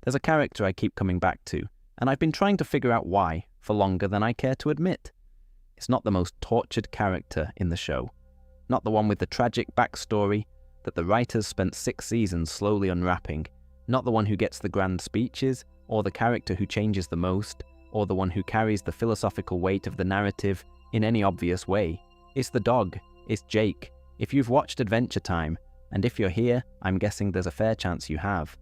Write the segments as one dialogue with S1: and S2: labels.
S1: There's a character I keep coming back to, and I've been trying to figure out why for longer than I care to admit. It's not the most tortured character in the show, not the one with the tragic backstory that the writers spent 6 seasons slowly unwrapping, not the one who gets the grand speeches, or the character who changes the most, or the one who carries the philosophical weight of the narrative in any obvious way. It's the dog. It's Jake. If you've watched Adventure Time, and if you're here, I'm guessing there's a fair chance you have,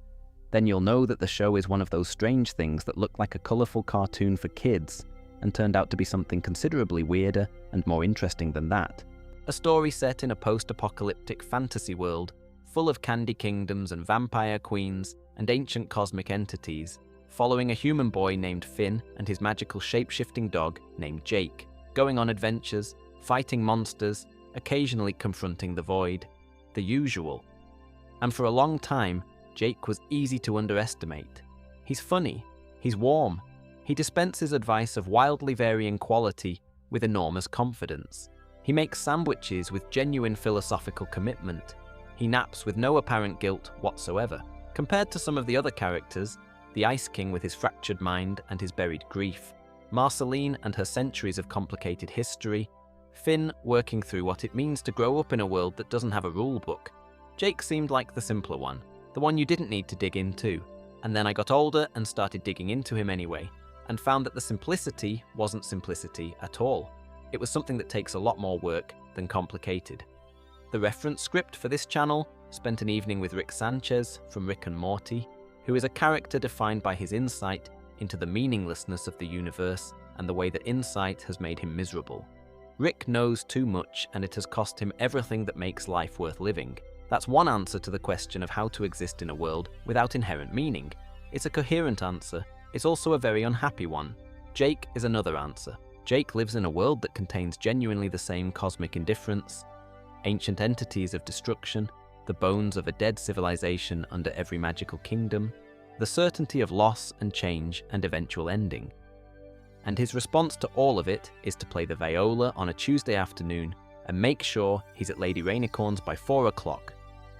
S1: then you'll know that the show is one of those strange things that look like a colourful cartoon for kids, and turned out to be something considerably weirder and more interesting than that. A story set in a post-apocalyptic fantasy world, full of candy kingdoms and vampire queens and ancient cosmic entities, following a human boy named Finn and his magical shape-shifting dog named Jake, going on adventures, fighting monsters, occasionally confronting the void. The usual. And for a long time, Jake was easy to underestimate. He's funny, he's warm, he dispenses advice of wildly varying quality with enormous confidence. He makes sandwiches with genuine philosophical commitment. He naps with no apparent guilt whatsoever. Compared to some of the other characters, the Ice King with his fractured mind and his buried grief, Marceline and her centuries of complicated history, Finn working through what it means to grow up in a world that doesn't have a rule book. Jake seemed like the simpler one, the one you didn't need to dig into. And then I got older and started digging into him anyway, and found that the simplicity wasn't simplicity at all. It was something that takes a lot more work than complicated. The reference script for this channel spent an evening with Rick Sanchez from Rick and Morty, who is a character defined by his insight into the meaninglessness of the universe and the way that insight has made him miserable. Rick knows too much, and it has cost him everything that makes life worth living. That's one answer to the question of how to exist in a world without inherent meaning. It's a coherent answer. It's also a very unhappy one. Jake is another answer. Jake lives in a world that contains genuinely the same cosmic indifference, ancient entities of destruction, the bones of a dead civilization under every magical kingdom, the certainty of loss and change and eventual ending. And his response to all of it is to play the viola on a Tuesday afternoon and make sure he's at Lady Rainicorn's by 4 o'clock.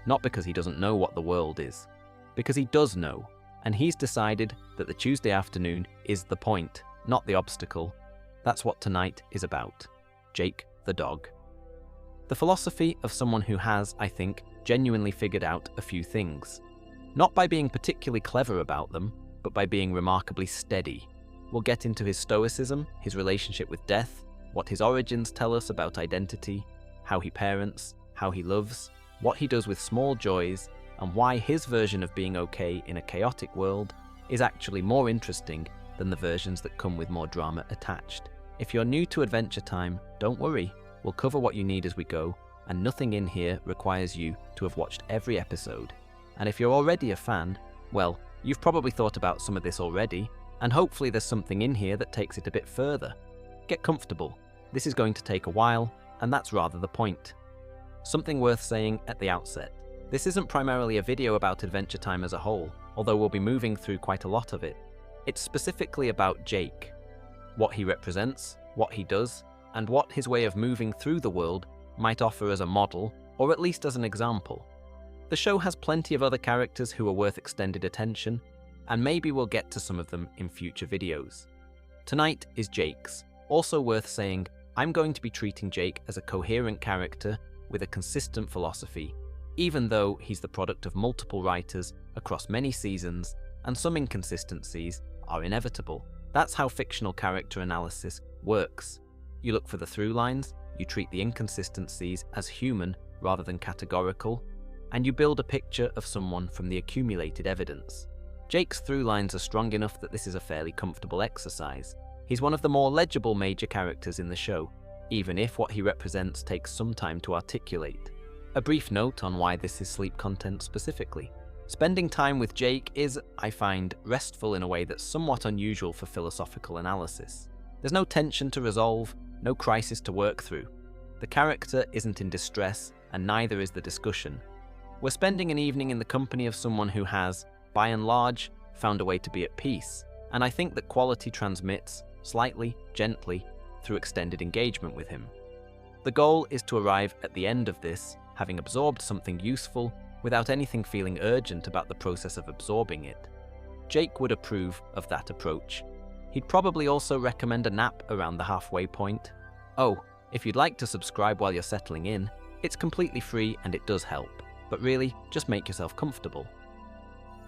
S1: Not because he doesn't know what the world is, because he does know, and he's decided that the Tuesday afternoon is the point, not the obstacle. That's what tonight is about. Jake the dog. The philosophy of someone who has, I think, genuinely figured out a few things. Not by being particularly clever about them, but by being remarkably steady. We'll get into his stoicism, his relationship with death, what his origins tell us about identity, how he parents, how he loves, what he does with small joys, and why his version of being okay in a chaotic world is actually more interesting than the versions that come with more drama attached. If you're new to Adventure Time, don't worry, we'll cover what you need as we go, and nothing in here requires you to have watched every episode. And if you're already a fan, well, you've probably thought about some of this already, and hopefully there's something in here that takes it a bit further. Get comfortable. This is going to take a while, and that's rather the point. Something worth saying at the outset. This isn't primarily a video about Adventure Time as a whole, although we'll be moving through quite a lot of it. It's specifically about Jake. What he represents, what he does, and what his way of moving through the world might offer as a model, or at least as an example. The show has plenty of other characters who are worth extended attention, and maybe we'll get to some of them in future videos. Tonight is Jake's. Also worth saying, I'm going to be treating Jake as a coherent character with a consistent philosophy, even though he's the product of multiple writers across many seasons, and some inconsistencies are inevitable. That's how fictional character analysis works. You look for the through lines, you treat the inconsistencies as human rather than categorical, and you build a picture of someone from the accumulated evidence. Jake's through lines are strong enough that this is a fairly comfortable exercise. He's one of the more legible major characters in the show, even if what he represents takes some time to articulate. A brief note on why this is sleep content specifically. Spending time with Jake is, I find, restful in a way that's somewhat unusual for philosophical analysis. There's no tension to resolve, no crisis to work through. The character isn't in distress, and neither is the discussion. We're spending an evening in the company of someone who has, by and large, found a way to be at peace, and I think that quality transmits, slightly, gently, through extended engagement with him. The goal is to arrive at the end of this, having absorbed something useful, without anything feeling urgent about the process of absorbing it. Jake would approve of that approach. He'd probably also recommend a nap around the halfway point. Oh, if you'd like to subscribe while you're settling in, it's completely free and it does help, but really, just make yourself comfortable.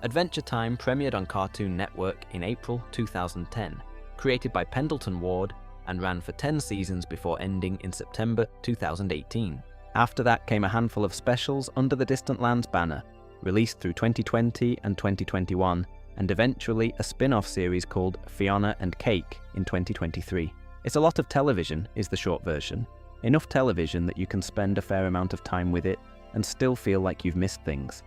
S1: Adventure Time premiered on Cartoon Network in April 2010, created by Pendleton Ward, and ran for 10 seasons before ending in September 2018. After that came a handful of specials under the Distant Lands banner, released through 2020 and 2021, and eventually a spin-off series called Fiona and Cake in 2023. It's a lot of television, is the short version. Enough television that you can spend a fair amount of time with it and still feel like you've missed things.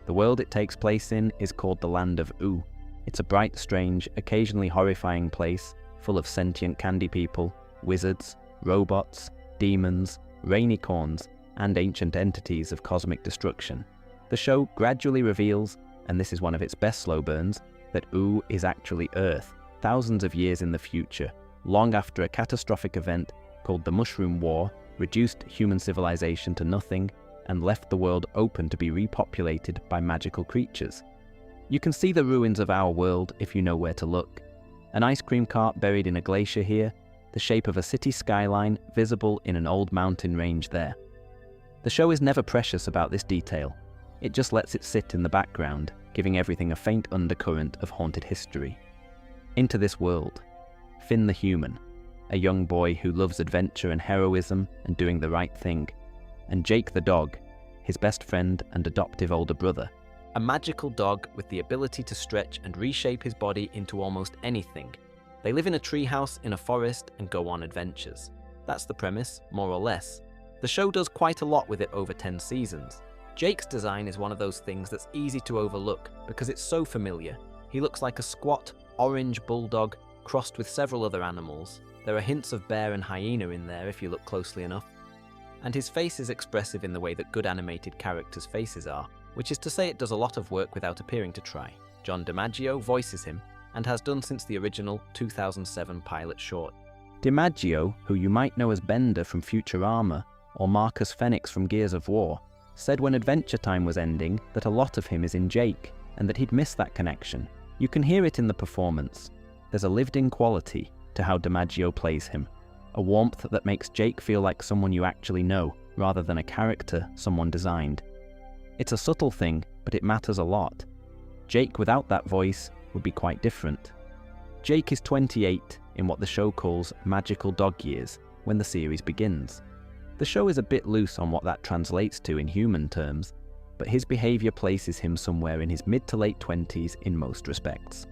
S1: The world it takes place in is called the Land of Oo. It's a bright, strange, occasionally horrifying place full of sentient candy people, wizards, robots, demons, rainicorns, and ancient entities of cosmic destruction. The show gradually reveals, and this is one of its best slow burns, that Oo is actually Earth, thousands of years in the future, long after a catastrophic event called the Mushroom War reduced human civilization to nothing and left the world open to be repopulated by magical creatures. You can see the ruins of our world if you know where to look. An ice cream cart buried in a glacier here, the shape of a city skyline visible in an old mountain range there. The show is never precious about this detail. It just lets it sit in the background, giving everything a faint undercurrent of haunted history. Into this world, Finn the human, a young boy who loves adventure and heroism and doing the right thing, and Jake the dog, his best friend and adoptive older brother, a magical dog with the ability to stretch and reshape his body into almost anything. They live in a treehouse in a forest and go on adventures. That's the premise, more or less. The show does quite a lot with it over 10 seasons. Jake's design is one of those things that's easy to overlook because it's so familiar. He looks like a squat, orange bulldog crossed with several other animals. There are hints of bear and hyena in there if you look closely enough. And his face is expressive in the way that good animated characters' faces are, which is to say it does a lot of work without appearing to try. John DiMaggio voices him, and has done since the original 2007 pilot short. DiMaggio, who you might know as Bender from Futurama, or Marcus Fenix from Gears of War, said when Adventure Time was ending that a lot of him is in Jake, and that he'd miss that connection. You can hear it in the performance. There's a lived-in quality to how DiMaggio plays him, a warmth that makes Jake feel like someone you actually know, rather than a character someone designed. It's a subtle thing, but it matters a lot. Jake without that voice would be quite different. Jake is 28 in what the show calls magical dog years when the series begins. The show is a bit loose on what that translates to in human terms, but his behaviour places him somewhere in his mid to late 20s in most respects.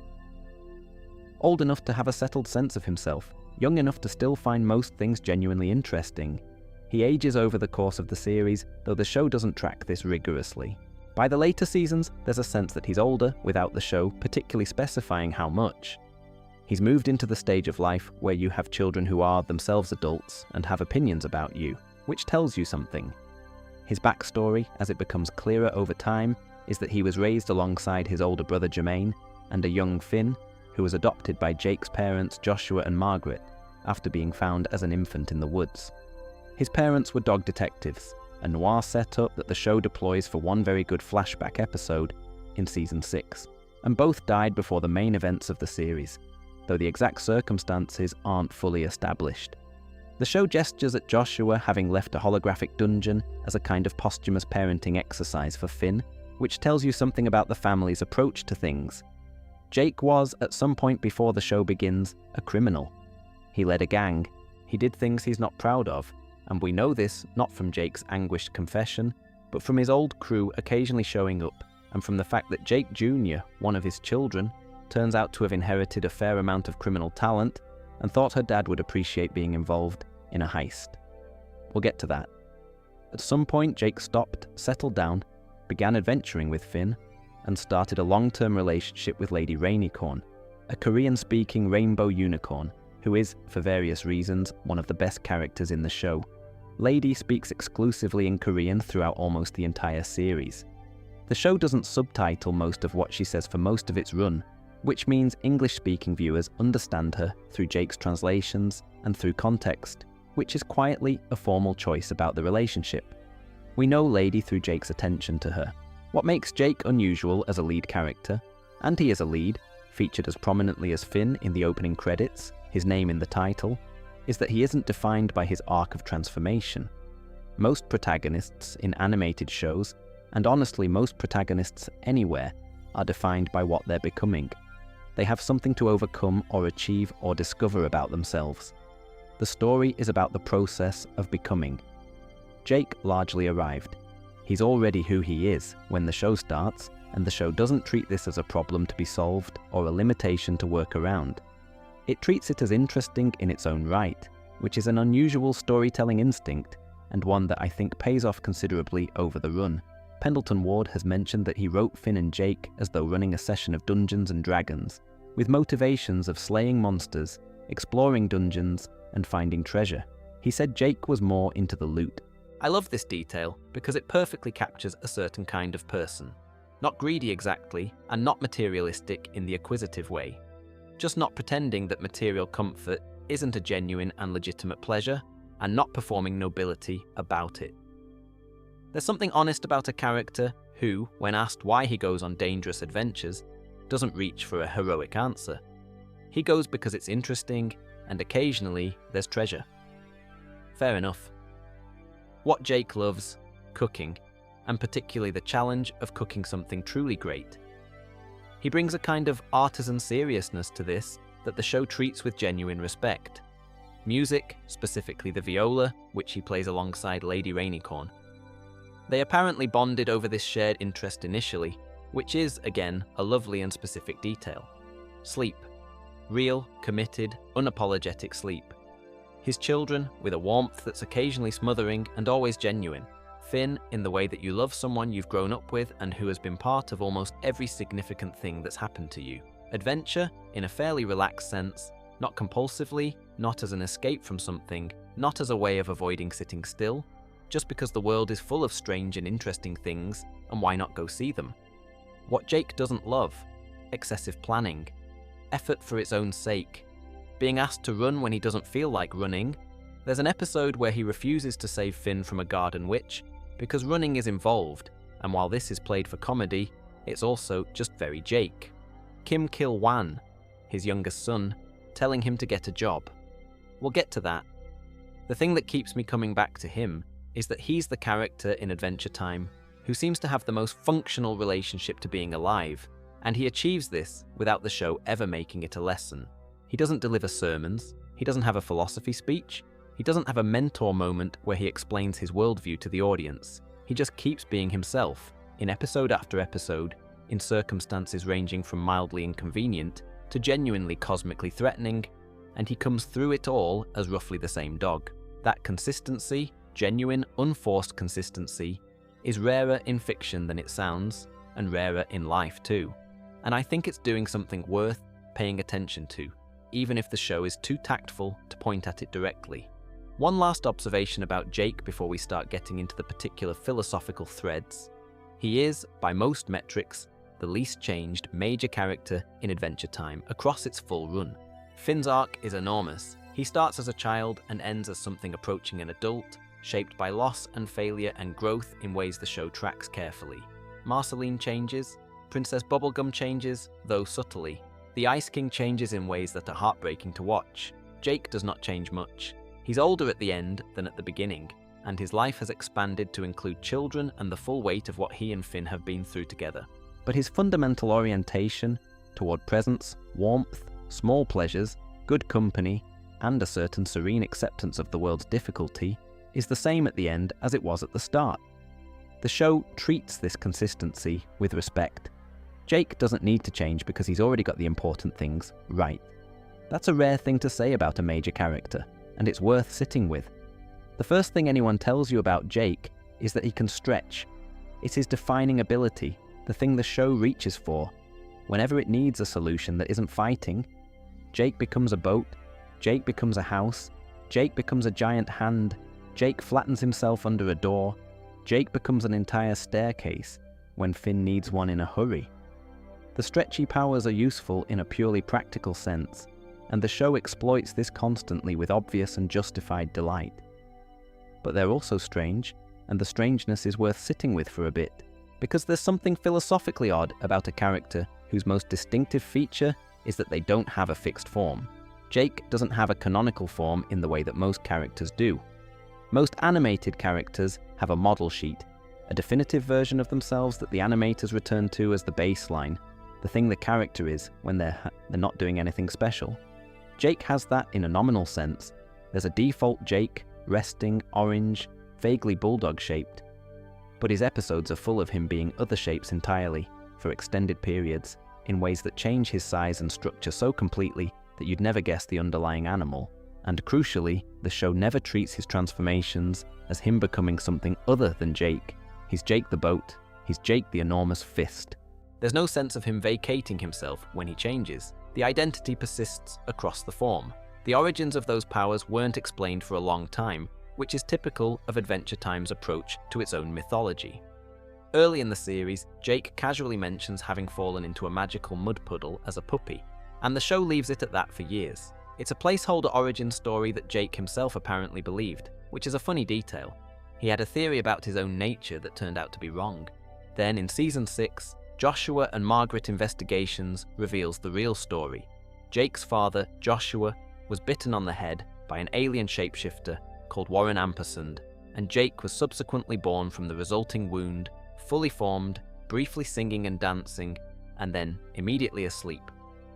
S1: Old enough to have a settled sense of himself, young enough to still find most things genuinely interesting. He ages over the course of the series, though the show doesn't track this rigorously. By the later seasons, there's a sense that he's older without the show particularly specifying how much. He's moved into the stage of life where you have children who are themselves adults and have opinions about you, which tells you something. His backstory, as it becomes clearer over time, is that he was raised alongside his older brother Jermaine and a young Finn, who was adopted by Jake's parents Joshua and Margaret after being found as an infant in the woods. His parents were dog detectives, a noir setup that the show deploys for one very good flashback episode in Season 6, and both died before the main events of the series, though the exact circumstances aren't fully established. The show gestures at Joshua having left a holographic dungeon as a kind of posthumous parenting exercise for Finn, which tells you something about the family's approach to things. Jake was, at some point before the show begins, a criminal. He led a gang. He did things he's not proud of, and we know this not from Jake's anguished confession, but from his old crew occasionally showing up, and from the fact that Jake Jr., one of his children, turns out to have inherited a fair amount of criminal talent and thought her dad would appreciate being involved in a heist. We'll get to that. At some point, Jake stopped, settled down, began adventuring with Finn, and started a long-term relationship with Lady Rainicorn, a Korean-speaking rainbow unicorn, who is, for various reasons, one of the best characters in the show. Lady speaks exclusively in Korean throughout almost the entire series. The show doesn't subtitle most of what she says for most of its run, which means English-speaking viewers understand her through Jake's translations and through context, which is quietly a formal choice about the relationship. We know Lady through Jake's attention to her. What makes Jake unusual as a lead character? and he is a lead, featured as prominently as Finn in the opening credits, his name in the title, is that he isn't defined by his arc of transformation. Most protagonists in animated shows, and honestly most protagonists anywhere, are defined by what they're becoming. They have something to overcome or achieve or discover about themselves. The story is about the process of becoming. Jake largely arrived. He's already who he is when the show starts, and the show doesn't treat this as a problem to be solved or a limitation to work around. It treats it as interesting in its own right, which is an unusual storytelling instinct, and one that I think pays off considerably over the run. Pendleton Ward has mentioned that he wrote Finn and Jake as though running a session of Dungeons and Dragons, with motivations of slaying monsters, exploring dungeons, and finding treasure. He said Jake was more into the loot. I love this detail because it perfectly captures a certain kind of person. Not greedy exactly, and not materialistic in the acquisitive way. Just not pretending that material comfort isn't a genuine and legitimate pleasure, and not performing nobility about it. There's something honest about a character who, when asked why he goes on dangerous adventures, doesn't reach for a heroic answer. He goes because it's interesting, and occasionally there's treasure. Fair enough. What Jake loves, cooking, and particularly the challenge of cooking something truly great. He brings a kind of artisan seriousness to this that the show treats with genuine respect. Music, specifically the viola, which he plays alongside Lady Rainicorn. They apparently bonded over this shared interest initially, which is, again, a lovely and specific detail. Sleep. Real, committed, unapologetic sleep. His children, with a warmth that's occasionally smothering and always genuine. Finn, in the way that you love someone you've grown up with and who has been part of almost every significant thing that's happened to you. Adventure, in a fairly relaxed sense, not compulsively, not as an escape from something, not as a way of avoiding sitting still, just because the world is full of strange and interesting things, and why not go see them? What Jake doesn't love: excessive planning, effort for its own sake, being asked to run when he doesn't feel like running. There's an episode where he refuses to save Finn from a garden witch because running is involved, and while this is played for comedy, it's also just very Jake. Kim Kil-wan, his youngest son, telling him to get a job. We'll get to that. The thing that keeps me coming back to him is that he's the character in Adventure Time who seems to have the most functional relationship to being alive, and he achieves this without the show ever making it a lesson. He doesn't deliver sermons, he doesn't have a philosophy speech, he doesn't have a mentor moment where he explains his worldview to the audience. He just keeps being himself, in episode after episode, in circumstances ranging from mildly inconvenient to genuinely cosmically threatening, and he comes through it all as roughly the same dog. That consistency, genuine, unforced consistency, is rarer in fiction than it sounds, and rarer in life too. And I think it's doing something worth paying attention to, even if the show is too tactful to point at it directly. One last observation about Jake before we start getting into the particular philosophical threads. He is, by most metrics, the least changed major character in Adventure Time across its full run. Finn's arc is enormous. He starts as a child and ends as something approaching an adult, shaped by loss and failure and growth in ways the show tracks carefully. Marceline changes, Princess Bubblegum changes, though subtly. The Ice King changes in ways that are heartbreaking to watch. Jake does not change much. He's older at the end than at the beginning, and his life has expanded to include children and the full weight of what he and Finn have been through together. But his fundamental orientation toward presence, warmth, small pleasures, good company, and a certain serene acceptance of the world's difficulty is the same at the end as it was at the start. The show treats this consistency with respect. Jake doesn't need to change because he's already got the important things right. That's a rare thing to say about a major character, and it's worth sitting with. The first thing anyone tells you about Jake is that he can stretch. It's his defining ability, the thing the show reaches for. Whenever it needs a solution that isn't fighting, Jake becomes a boat, Jake becomes a house, Jake becomes a giant hand, Jake flattens himself under a door, Jake becomes an entire staircase when Finn needs one in a hurry. The stretchy powers are useful in a purely practical sense, and the show exploits this constantly with obvious and justified delight. But they're also strange, and the strangeness is worth sitting with for a bit, because there's something philosophically odd about a character whose most distinctive feature is that they don't have a fixed form. Jake doesn't have a canonical form in the way that most characters do. Most animated characters have a model sheet, a definitive version of themselves that the animators return to as the baseline, the thing the character is when they're not doing anything special. Jake has that in a nominal sense. There's a default Jake, resting, orange, vaguely bulldog-shaped, but his episodes are full of him being other shapes entirely, for extended periods, in ways that change his size and structure so completely that you'd never guess the underlying animal. And crucially, the show never treats his transformations as him becoming something other than Jake. He's Jake the boat, he's Jake the enormous fist. There's no sense of him vacating himself when he changes. The identity persists across the form. The origins of those powers weren't explained for a long time, which is typical of Adventure Time's approach to its own mythology. Early in the series, Jake casually mentions having fallen into a magical mud puddle as a puppy, and the show leaves it at that for years. It's a placeholder origin story that Jake himself apparently believed, which is a funny detail. He had a theory about his own nature that turned out to be wrong. Then in Season 6, Joshua and Margaret Investigations reveals the real story. Jake's father, Joshua, was bitten on the head by an alien shapeshifter called Warren Ampersand, and Jake was subsequently born from the resulting wound, fully formed, briefly singing and dancing, and then immediately asleep.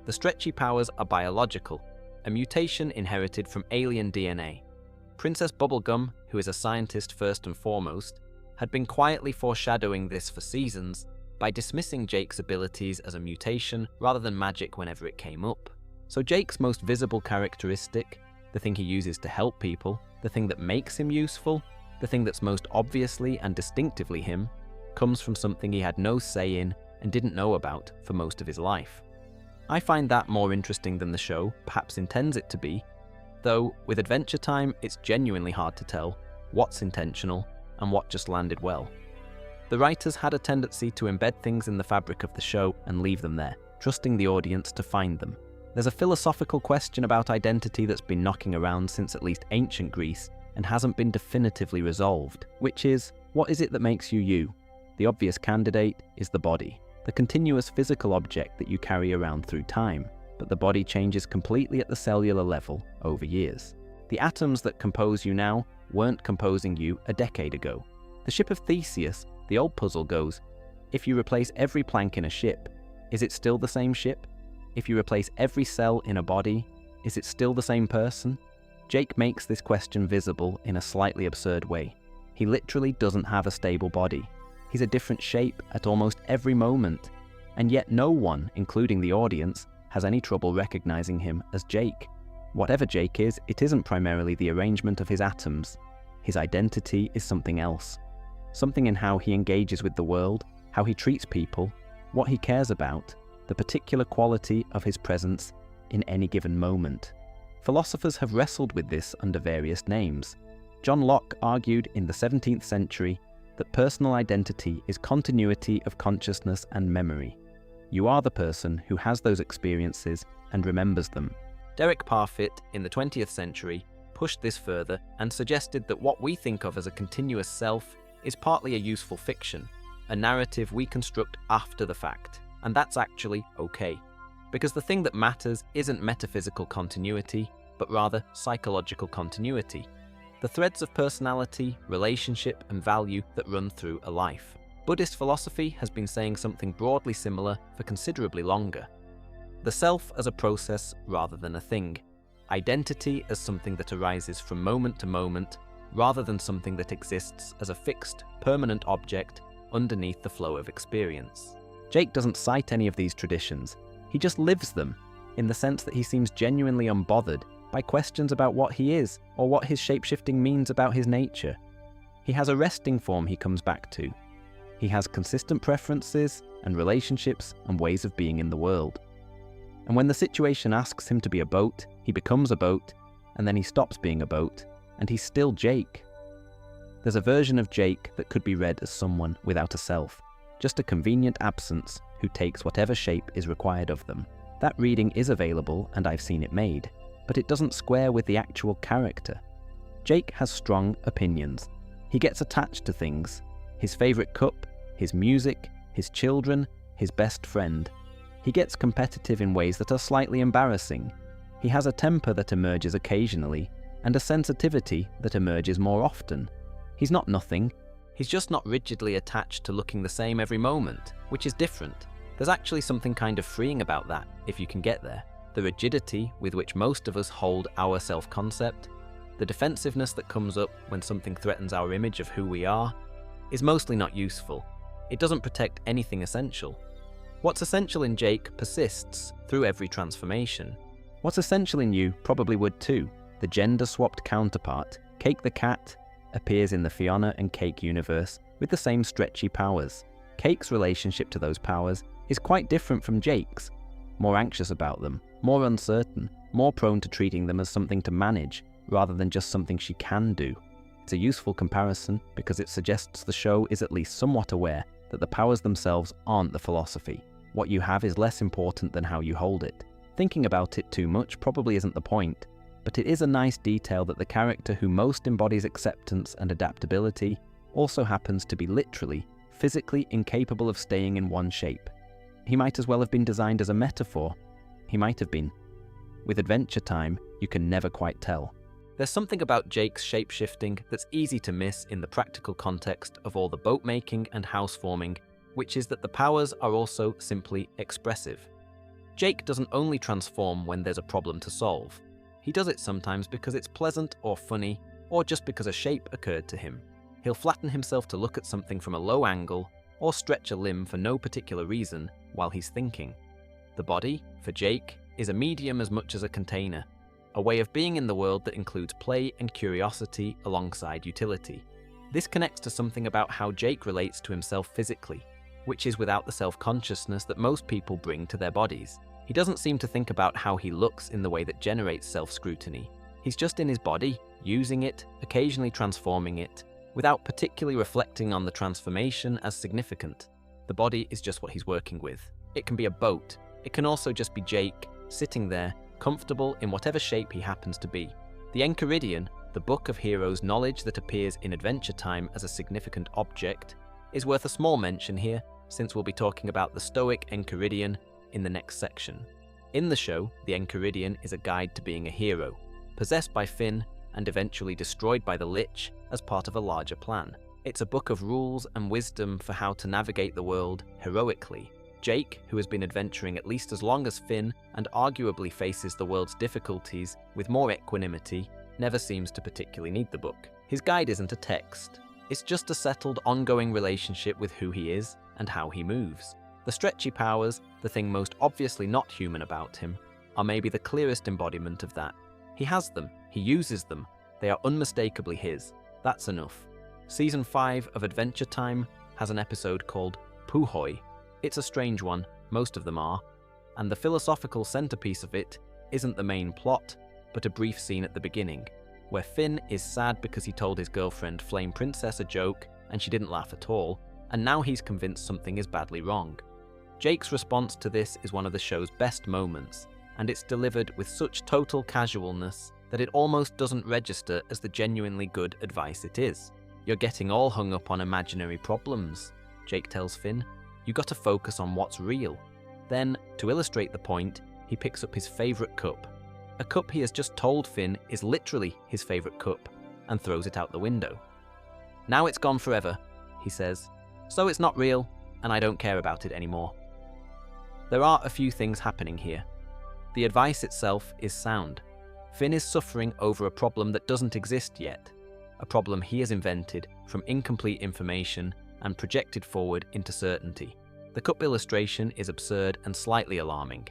S1: The stretchy powers are biological, a mutation inherited from alien DNA. Princess Bubblegum, who is a scientist first and foremost, had been quietly foreshadowing this for seasons by dismissing Jake's abilities as a mutation rather than magic whenever it came up. So Jake's most visible characteristic, the thing he uses to help people, the thing that makes him useful, the thing that's most obviously and distinctively him, comes from something he had no say in and didn't know about for most of his life. I find that more interesting than the show perhaps intends it to be, though with Adventure Time it's genuinely hard to tell what's intentional and what just landed well. The writers had a tendency to embed things in the fabric of the show and leave them there, trusting the audience to find them. There's a philosophical question about identity that's been knocking around since at least ancient Greece and hasn't been definitively resolved, which is, what is it that makes you you? The obvious candidate is the body, the continuous physical object that you carry around through time, but the body changes completely at the cellular level over years. The atoms that compose you now weren't composing you a decade ago. The ship of Theseus, the old puzzle goes, if you replace every plank in a ship, is it still the same ship? If you replace every cell in a body, is it still the same person? Jake makes this question visible in a slightly absurd way. He literally doesn't have a stable body. He's a different shape at almost every moment, and yet no one, including the audience, has any trouble recognizing him as Jake. Whatever Jake is, it isn't primarily the arrangement of his atoms. His identity is something else. Something in how he engages with the world, how he treats people, what he cares about, the particular quality of his presence in any given moment. Philosophers have wrestled with this under various names. John Locke argued in the 17th century that personal identity is continuity of consciousness and memory. You are the person who has those experiences and remembers them. Derek Parfit in the 20th century pushed this further and suggested that what we think of as a continuous self is partly a useful fiction, a narrative we construct after the fact, and that's actually okay. Because the thing that matters isn't metaphysical continuity, but rather psychological continuity. The threads of personality, relationship, and value that run through a life. Buddhist philosophy has been saying something broadly similar for considerably longer. The self as a process rather than a thing. Identity as something that arises from moment to moment, rather than something that exists as a fixed, permanent object underneath the flow of experience. Jake doesn't cite any of these traditions. He just lives them, in the sense that he seems genuinely unbothered by questions about what he is, or what his shapeshifting means about his nature. He has a resting form he comes back to. He has consistent preferences and relationships and ways of being in the world. And when the situation asks him to be a boat, he becomes a boat, and then he stops being a boat, and he's still Jake. There's a version of Jake that could be read as someone without a self, just a convenient absence who takes whatever shape is required of them. That reading is available, and I've seen it made, but it doesn't square with the actual character. Jake has strong opinions. He gets attached to things. His favorite cup, his music, his children, his best friend. He gets competitive in ways that are slightly embarrassing. He has a temper that emerges occasionally, and a sensitivity that emerges more often. He's not nothing. He's just not rigidly attached to looking the same every moment, which is different. There's actually something kind of freeing about that, if you can get there. The rigidity with which most of us hold our self-concept, the defensiveness that comes up when something threatens our image of who we are, is mostly not useful. It doesn't protect anything essential. What's essential in Jake persists through every transformation. What's essential in you probably would too. The gender-swapped counterpart, Cake the cat, appears in the Fiona and Cake universe with the same stretchy powers. Cake's relationship to those powers is quite different from Jake's. More anxious about them, more uncertain, more prone to treating them as something to manage rather than just something she can do. It's a useful comparison because it suggests the show is at least somewhat aware that the powers themselves aren't the philosophy. What you have is less important than how you hold it. Thinking about it too much probably isn't the point, but it is a nice detail that the character who most embodies acceptance and adaptability also happens to be literally, physically incapable of staying in one shape. He might as well have been designed as a metaphor. He might have been. With Adventure Time, you can never quite tell. There's something about Jake's shape-shifting that's easy to miss in the practical context of all the boat-making and house-forming, which is that the powers are also simply expressive. Jake doesn't only transform when there's a problem to solve. He does it sometimes because it's pleasant or funny, or just because a shape occurred to him. He'll flatten himself to look at something from a low angle, or stretch a limb for no particular reason while he's thinking. The body, for Jake, is a medium as much as a container, a way of being in the world that includes play and curiosity alongside utility. This connects to something about how Jake relates to himself physically, which is without the self-consciousness that most people bring to their bodies. He doesn't seem to think about how he looks in the way that generates self-scrutiny. He's just in his body, using it, occasionally transforming it, without particularly reflecting on the transformation as significant. The body is just what he's working with. It can be a boat. It can also just be Jake, sitting there, comfortable in whatever shape he happens to be. The Enchiridion, the book of heroes' knowledge that appears in Adventure Time as a significant object, is worth a small mention here, since we'll be talking about the Stoic Enchiridion in the next section. In the show, the Enchiridion is a guide to being a hero, possessed by Finn and eventually destroyed by the Lich as part of a larger plan. It's a book of rules and wisdom for how to navigate the world heroically. Jake, who has been adventuring at least as long as Finn and arguably faces the world's difficulties with more equanimity, never seems to particularly need the book. His guide isn't a text. It's just a settled, ongoing relationship with who he is and how he moves. The stretchy powers, the thing most obviously not human about him, are maybe the clearest embodiment of that. He has them, he uses them, they are unmistakably his. That's enough. Season 5 of Adventure Time has an episode called Puhoi. It's a strange one, most of them are, and the philosophical centerpiece of it isn't the main plot, but a brief scene at the beginning, where Finn is sad because he told his girlfriend Flame Princess a joke and she didn't laugh at all, and now he's convinced something is badly wrong. Jake's response to this is one of the show's best moments, and it's delivered with such total casualness that it almost doesn't register as the genuinely good advice it is. You're getting all hung up on imaginary problems, Jake tells Finn. You gotta focus on what's real. Then, to illustrate the point, he picks up his favourite cup. A cup he has just told Finn is literally his favourite cup, and throws it out the window. Now it's gone forever, he says. So it's not real, and I don't care about it anymore. There are a few things happening here. The advice itself is sound. Finn is suffering over a problem that doesn't exist yet, a problem he has invented from incomplete information and projected forward into certainty. The cup illustration is absurd and slightly alarming,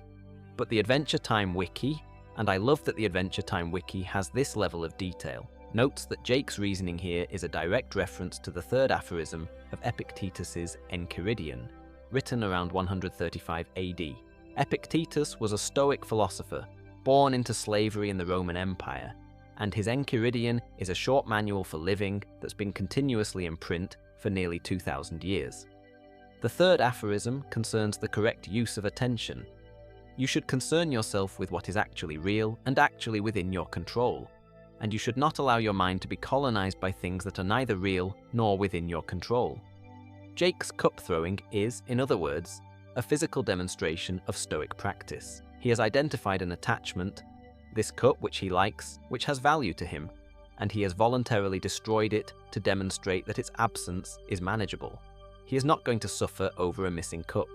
S1: but the Adventure Time wiki, and I love that the Adventure Time wiki has this level of detail, notes that Jake's reasoning here is a direct reference to the third aphorism of Epictetus's Enchiridion, written around 135 AD. Epictetus was a Stoic philosopher, born into slavery in the Roman Empire, and his Enchiridion is a short manual for living that's been continuously in print for nearly 2,000 years. The third aphorism concerns the correct use of attention. You should concern yourself with what is actually real and actually within your control, and you should not allow your mind to be colonized by things that are neither real nor within your control. Jake's cup throwing is, in other words, a physical demonstration of Stoic practice. He has identified an attachment, this cup which he likes, which has value to him, and he has voluntarily destroyed it to demonstrate that its absence is manageable. He is not going to suffer over a missing cup.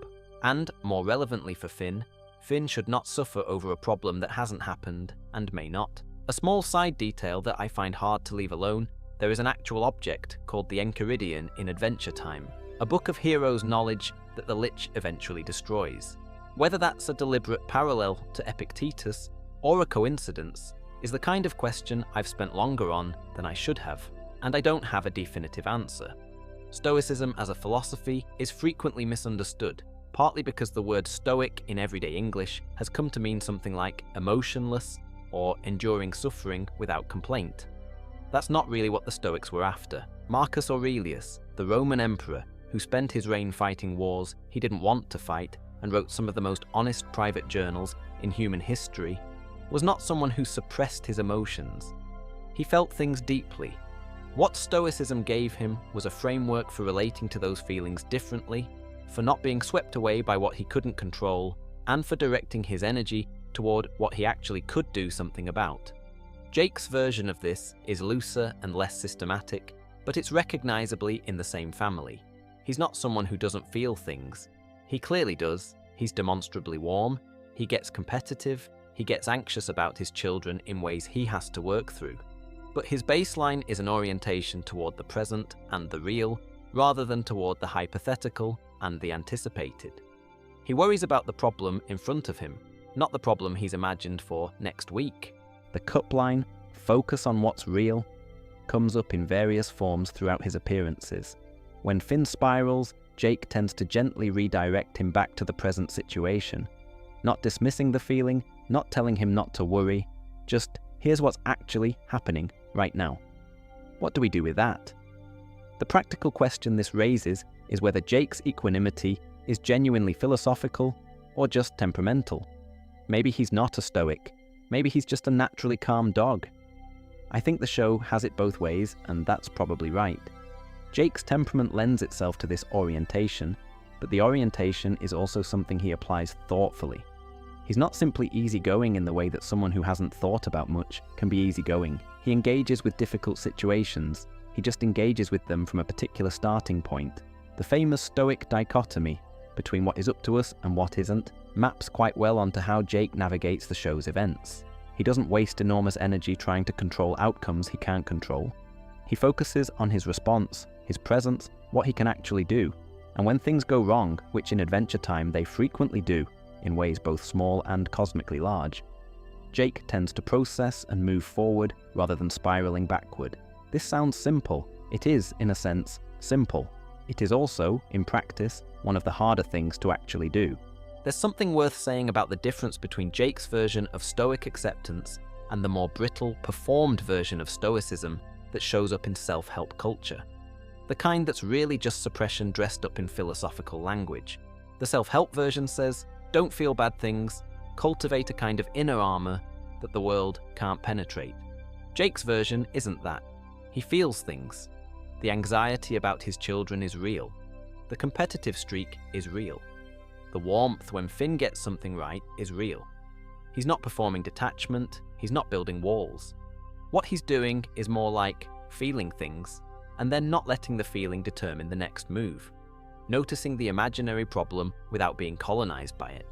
S1: And, more relevantly for Finn should not suffer over a problem that hasn't happened and may not. A small side detail that I find hard to leave alone, there is an actual object called the Enchiridion in Adventure Time, a book of heroes' knowledge that the Lich eventually destroys. Whether that's a deliberate parallel to Epictetus or a coincidence is the kind of question I've spent longer on than I should have, and I don't have a definitive answer. Stoicism as a philosophy is frequently misunderstood, partly because the word Stoic in everyday English has come to mean something like emotionless or enduring suffering without complaint. That's not really what the Stoics were after. Marcus Aurelius, the Roman emperor, who spent his reign fighting wars he didn't want to fight and wrote some of the most honest private journals in human history, was not someone who suppressed his emotions. He felt things deeply. What Stoicism gave him was a framework for relating to those feelings differently, for not being swept away by what he couldn't control, and for directing his energy toward what he actually could do something about. Jake's version of this is looser and less systematic, but it's recognizably in the same family. He's not someone who doesn't feel things. He clearly does. He's demonstrably warm, he gets competitive, he gets anxious about his children in ways he has to work through. But his baseline is an orientation toward the present and the real, rather than toward the hypothetical and the anticipated. He worries about the problem in front of him, not the problem he's imagined for next week. The cup line, focus on what's real, comes up in various forms throughout his appearances. When Finn spirals, Jake tends to gently redirect him back to the present situation, not dismissing the feeling, not telling him not to worry, just here's what's actually happening right now. What do we do with that? The practical question this raises is whether Jake's equanimity is genuinely philosophical or just temperamental. Maybe he's not a Stoic. Maybe he's just a naturally calm dog. I think the show has it both ways, and that's probably right. Jake's temperament lends itself to this orientation, but the orientation is also something he applies thoughtfully. He's not simply easygoing in the way that someone who hasn't thought about much can be easygoing. He engages with difficult situations. He just engages with them from a particular starting point. The famous Stoic dichotomy between what is up to us and what isn't maps quite well onto how Jake navigates the show's events. He doesn't waste enormous energy trying to control outcomes he can't control. He focuses on his response, his presence, what he can actually do. And when things go wrong, which in Adventure Time they frequently do, in ways both small and cosmically large, Jake tends to process and move forward rather than spiraling backward. This sounds simple. It is, in a sense, simple. It is also, in practice, one of the harder things to actually do. There's something worth saying about the difference between Jake's version of Stoic acceptance and the more brittle, performed version of Stoicism that shows up in self-help culture. The kind that's really just suppression dressed up in philosophical language. The self-help version says, don't feel bad things, cultivate a kind of inner armor that the world can't penetrate. Jake's version isn't that. He feels things. The anxiety about his children is real. The competitive streak is real. The warmth when Finn gets something right is real. He's not performing detachment, he's not building walls. What he's doing is more like feeling things, and then not letting the feeling determine the next move. Noticing the imaginary problem without being colonized by it.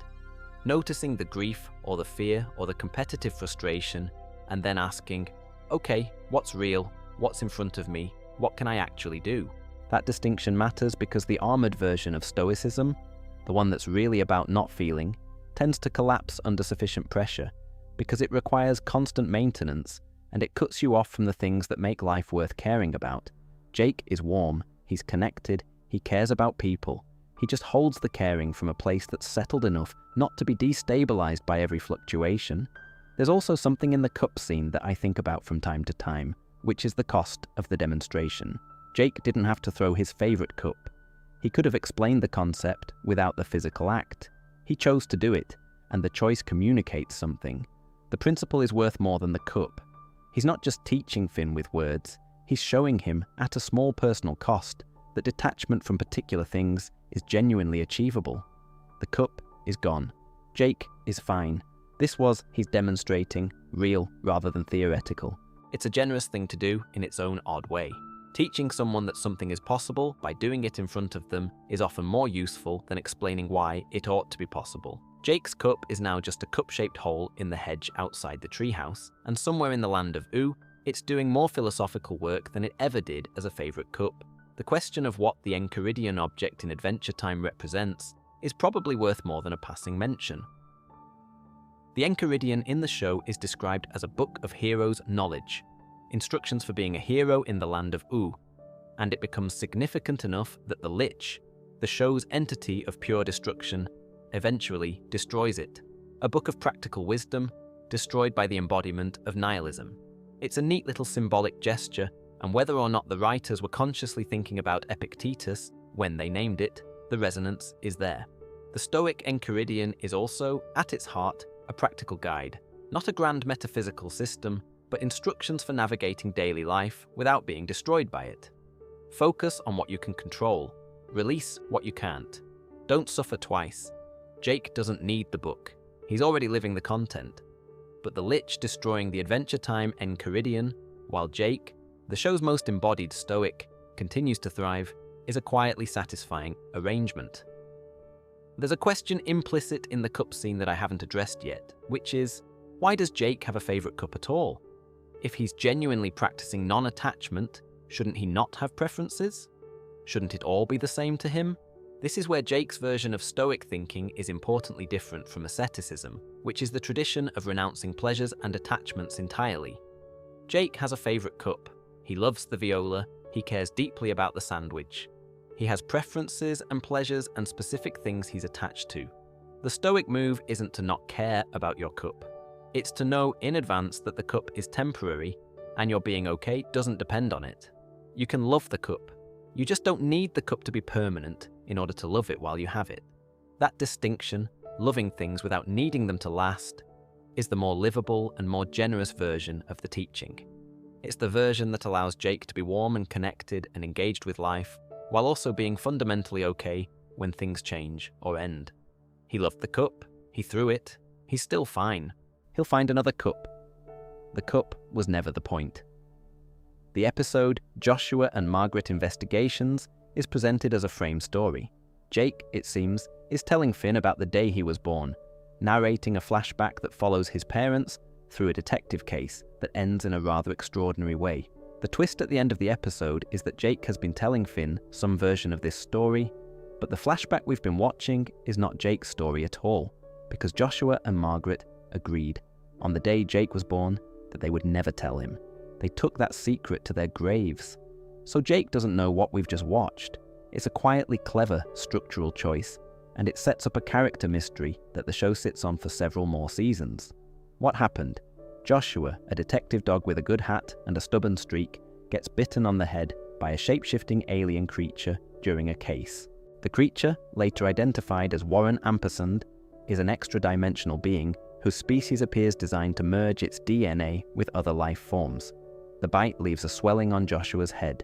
S1: Noticing the grief or the fear or the competitive frustration, and then asking, okay, what's real? What's in front of me? What can I actually do? That distinction matters because the armored version of Stoicism, the one that's really about not feeling, tends to collapse under sufficient pressure because it requires constant maintenance and it cuts you off from the things that make life worth caring about. Jake is warm, he's connected, he cares about people. He just holds the caring from a place that's settled enough not to be destabilized by every fluctuation. There's also something in the cup scene that I think about from time to time, which is the cost of the demonstration. Jake didn't have to throw his favorite cup. He could have explained the concept without the physical act. He chose to do it, and the choice communicates something. The principle is worth more than the cup. He's not just teaching Finn with words, he's showing him, at a small personal cost, that detachment from particular things is genuinely achievable. The cup is gone. Jake is fine. This was, he's demonstrating, real rather than theoretical. It's a generous thing to do in its own odd way. Teaching someone that something is possible by doing it in front of them is often more useful than explaining why it ought to be possible. Jake's cup is now just a cup-shaped hole in the hedge outside the treehouse, and somewhere in the land of Ooh, it's doing more philosophical work than it ever did as a favourite cup. The question of what the Enchiridion object in Adventure Time represents is probably worth more than a passing mention. The Enchiridion in the show is described as a book of heroes' knowledge, instructions for being a hero in the land of Ooh, and it becomes significant enough that the Lich, the show's entity of pure destruction, eventually destroys it. A book of practical wisdom, destroyed by the embodiment of nihilism. It's a neat little symbolic gesture, and whether or not the writers were consciously thinking about Epictetus when they named it, the resonance is there. The Stoic Enchiridion is also, at its heart, a practical guide, not a grand metaphysical system, but instructions for navigating daily life without being destroyed by it. Focus on what you can control. Release what you can't. Don't suffer twice. Jake doesn't need the book. He's already living the content. But the Lich destroying the Adventure Time Enchiridion, while Jake, the show's most embodied Stoic, continues to thrive, is a quietly satisfying arrangement. There's a question implicit in the cup scene that I haven't addressed yet, which is, why does Jake have a favourite cup at all? If he's genuinely practicing non-attachment, shouldn't he not have preferences? Shouldn't it all be the same to him? This is where Jake's version of Stoic thinking is importantly different from asceticism, which is the tradition of renouncing pleasures and attachments entirely. Jake has a favourite cup. He loves the viola, he cares deeply about the sandwich. He has preferences and pleasures and specific things he's attached to. The Stoic move isn't to not care about your cup. It's to know in advance that the cup is temporary and your being okay doesn't depend on it. You can love the cup. You just don't need the cup to be permanent in order to love it while you have it. That distinction, loving things without needing them to last, is the more livable and more generous version of the teaching. It's the version that allows Jake to be warm and connected and engaged with life, while also being fundamentally okay when things change or end. He loved the cup, he threw it, he's still fine. He'll find another cup. The cup was never the point. The episode, Joshua and Margaret Investigations, is presented as a frame story. Jake, it seems, is telling Finn about the day he was born, narrating a flashback that follows his parents through a detective case that ends in a rather extraordinary way. The twist at the end of the episode is that Jake has been telling Finn some version of this story, but the flashback we've been watching is not Jake's story at all, because Joshua and Margaret agreed, on the day Jake was born, that they would never tell him. They took that secret to their graves. So Jake doesn't know what we've just watched. It's a quietly clever structural choice, and it sets up a character mystery that the show sits on for several more seasons. What happened? Joshua, a detective dog with a good hat and a stubborn streak, gets bitten on the head by a shape-shifting alien creature during a case. The creature, later identified as Warren Ampersand, is an extra-dimensional being whose species appears designed to merge its DNA with other life forms. The bite leaves a swelling on Joshua's head.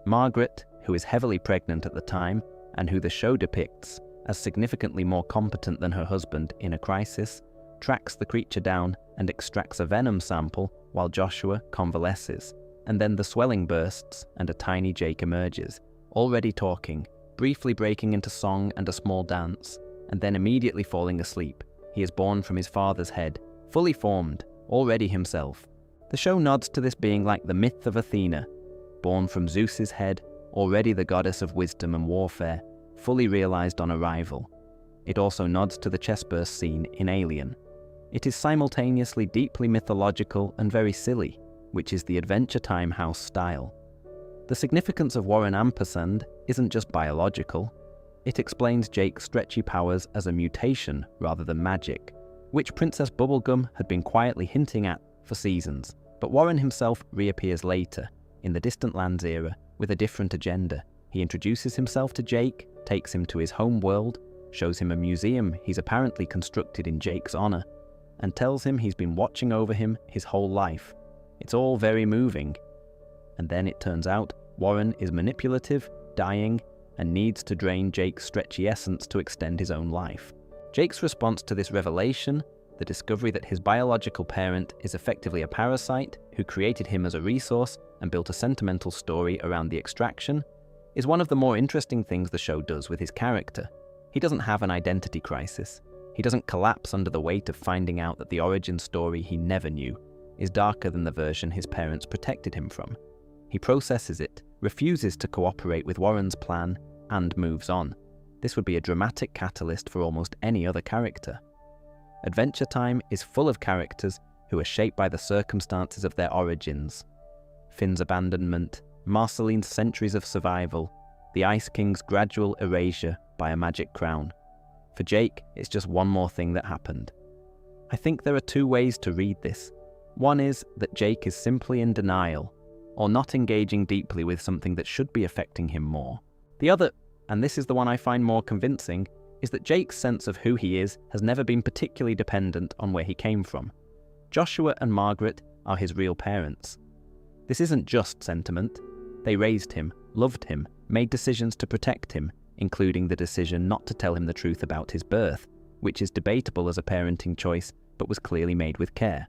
S1: Margaret, who is heavily pregnant at the time and who the show depicts as significantly more competent than her husband in a crisis, tracks the creature down and extracts a venom sample while Joshua convalesces. And then the swelling bursts and a tiny Jake emerges, already talking, briefly breaking into song and a small dance, and then immediately falling asleep. He is born from his father's head, fully formed, already himself. The show nods to this being like the myth of Athena, born from Zeus's head, already the goddess of wisdom and warfare, fully realized on arrival. It also nods to the chestburst scene in Alien. It is simultaneously deeply mythological and very silly, which is the Adventure Time house style. The significance of Warren Ampersand isn't just biological. It explains Jake's stretchy powers as a mutation rather than magic, which Princess Bubblegum had been quietly hinting at for seasons. But Warren himself reappears later, in the Distant Lands era, with a different agenda. He introduces himself to Jake, takes him to his home world, shows him a museum he's apparently constructed in Jake's honor, and tells him he's been watching over him his whole life. It's all very moving. And then it turns out Warren is manipulative, dying, and needs to drain Jake's stretchy essence to extend his own life. Jake's response to this revelation, the discovery that his biological parent is effectively a parasite who created him as a resource and built a sentimental story around the extraction, is one of the more interesting things the show does with his character. He doesn't have an identity crisis. He doesn't collapse under the weight of finding out that the origin story he never knew is darker than the version his parents protected him from. He processes it, refuses to cooperate with Warren's plan, and moves on. This would be a dramatic catalyst for almost any other character. Adventure Time is full of characters who are shaped by the circumstances of their origins. Finn's abandonment, Marceline's centuries of survival, the Ice King's gradual erasure by a magic crown. For Jake, it's just one more thing that happened. I think there are two ways to read this. One is that Jake is simply in denial, or not engaging deeply with something that should be affecting him more. The other, and this is the one I find more convincing, is that Jake's sense of who he is has never been particularly dependent on where he came from. Joshua and Margaret are his real parents. This isn't just sentiment. They raised him, loved him, made decisions to protect him, including the decision not to tell him the truth about his birth, which is debatable as a parenting choice, but was clearly made with care.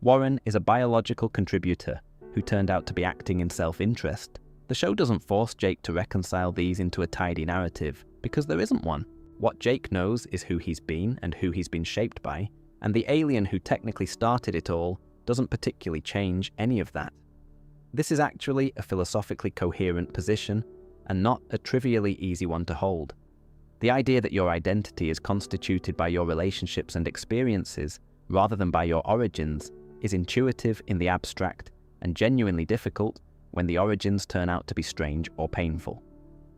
S1: Warren is a biological contributor who turned out to be acting in self-interest. The show doesn't force Jake to reconcile these into a tidy narrative, because there isn't one. What Jake knows is who he's been and who he's been shaped by, and the alien who technically started it all doesn't particularly change any of that. This is actually a philosophically coherent position, and not a trivially easy one to hold. The idea that your identity is constituted by your relationships and experiences, rather than by your origins, is intuitive in the abstract, and genuinely difficult when the origins turn out to be strange or painful.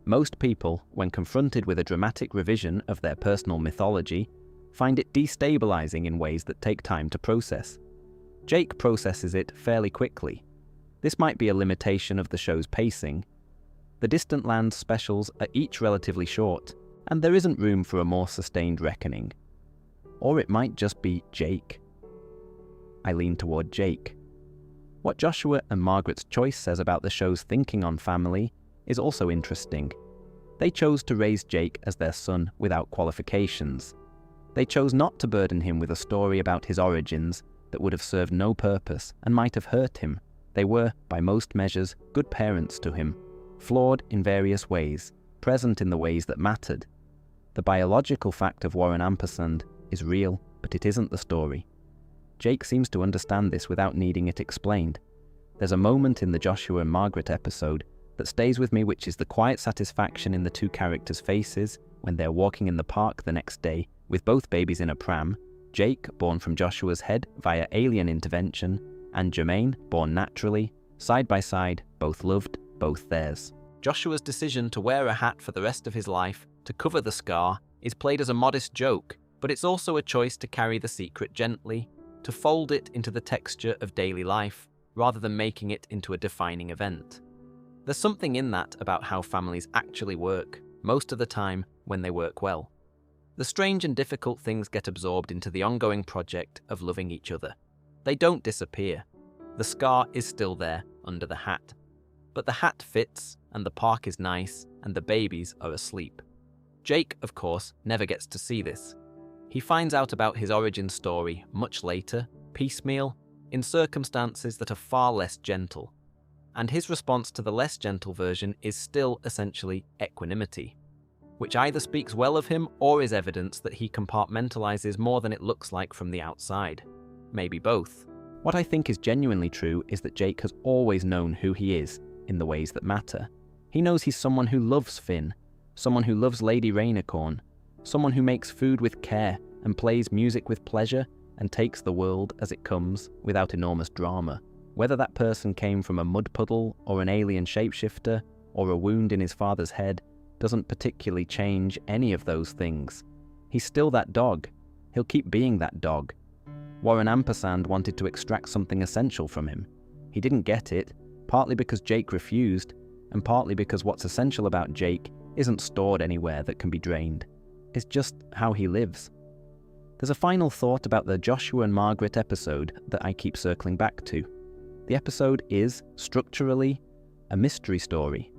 S1: Most people, when confronted with a dramatic revision of their personal mythology, find it destabilizing in ways that take time to process. Jake processes it fairly quickly. This might be a limitation of the show's pacing. The Distant Lands specials are each relatively short, and there isn't room for a more sustained reckoning. Or it might just be Jake. I lean toward Jake. What Joshua and Margaret's choice says about the show's thinking on family is also interesting. They chose to raise Jake as their son without qualifications. They chose not to burden him with a story about his origins that would have served no purpose and might have hurt him. They were, by most measures, good parents to him, flawed in various ways, present in the ways that mattered. The biological fact of Warren Ampersand is real, but it isn't the story. Jake seems to understand this without needing it explained. There's a moment in the Joshua and Margaret episode that stays with me, which is the quiet satisfaction in the two characters' faces when they're walking in the park the next day with both babies in a pram, Jake, born from Joshua's head via alien intervention, and Jermaine, born naturally, side by side, both loved, both theirs. Joshua's decision to wear a hat for the rest of his life, to cover the scar, is played as a modest joke, but it's also a choice to carry the secret gently, to fold it into the texture of daily life, rather than making it into a defining event. There's something in that about how families actually work, most of the time when they work well. The strange and difficult things get absorbed into the ongoing project of loving each other. They don't disappear. The scar is still there under the hat. But the hat fits, and the park is nice, and the babies are asleep. Jake, of course, never gets to see this. He finds out about his origin story much later, piecemeal, in circumstances that are far less gentle. And his response to the less gentle version is still essentially equanimity, which either speaks well of him or is evidence that he compartmentalizes more than it looks like from the outside. Maybe both. What I think is genuinely true is that Jake has always known who he is in the ways that matter. He knows he's someone who loves Finn, someone who loves Lady Rainicorn, someone who makes food with care and plays music with pleasure and takes the world as it comes without enormous drama. Whether that person came from a mud puddle or an alien shapeshifter or a wound in his father's head doesn't particularly change any of those things. He's still that dog. He'll keep being that dog. Warren Ampersand wanted to extract something essential from him. He didn't get it, partly because Jake refused, and partly because what's essential about Jake isn't stored anywhere that can be drained. It's just how he lives. There's a final thought about the Joshua and Margaret episode that I keep circling back to. The episode is, structurally, a mystery story.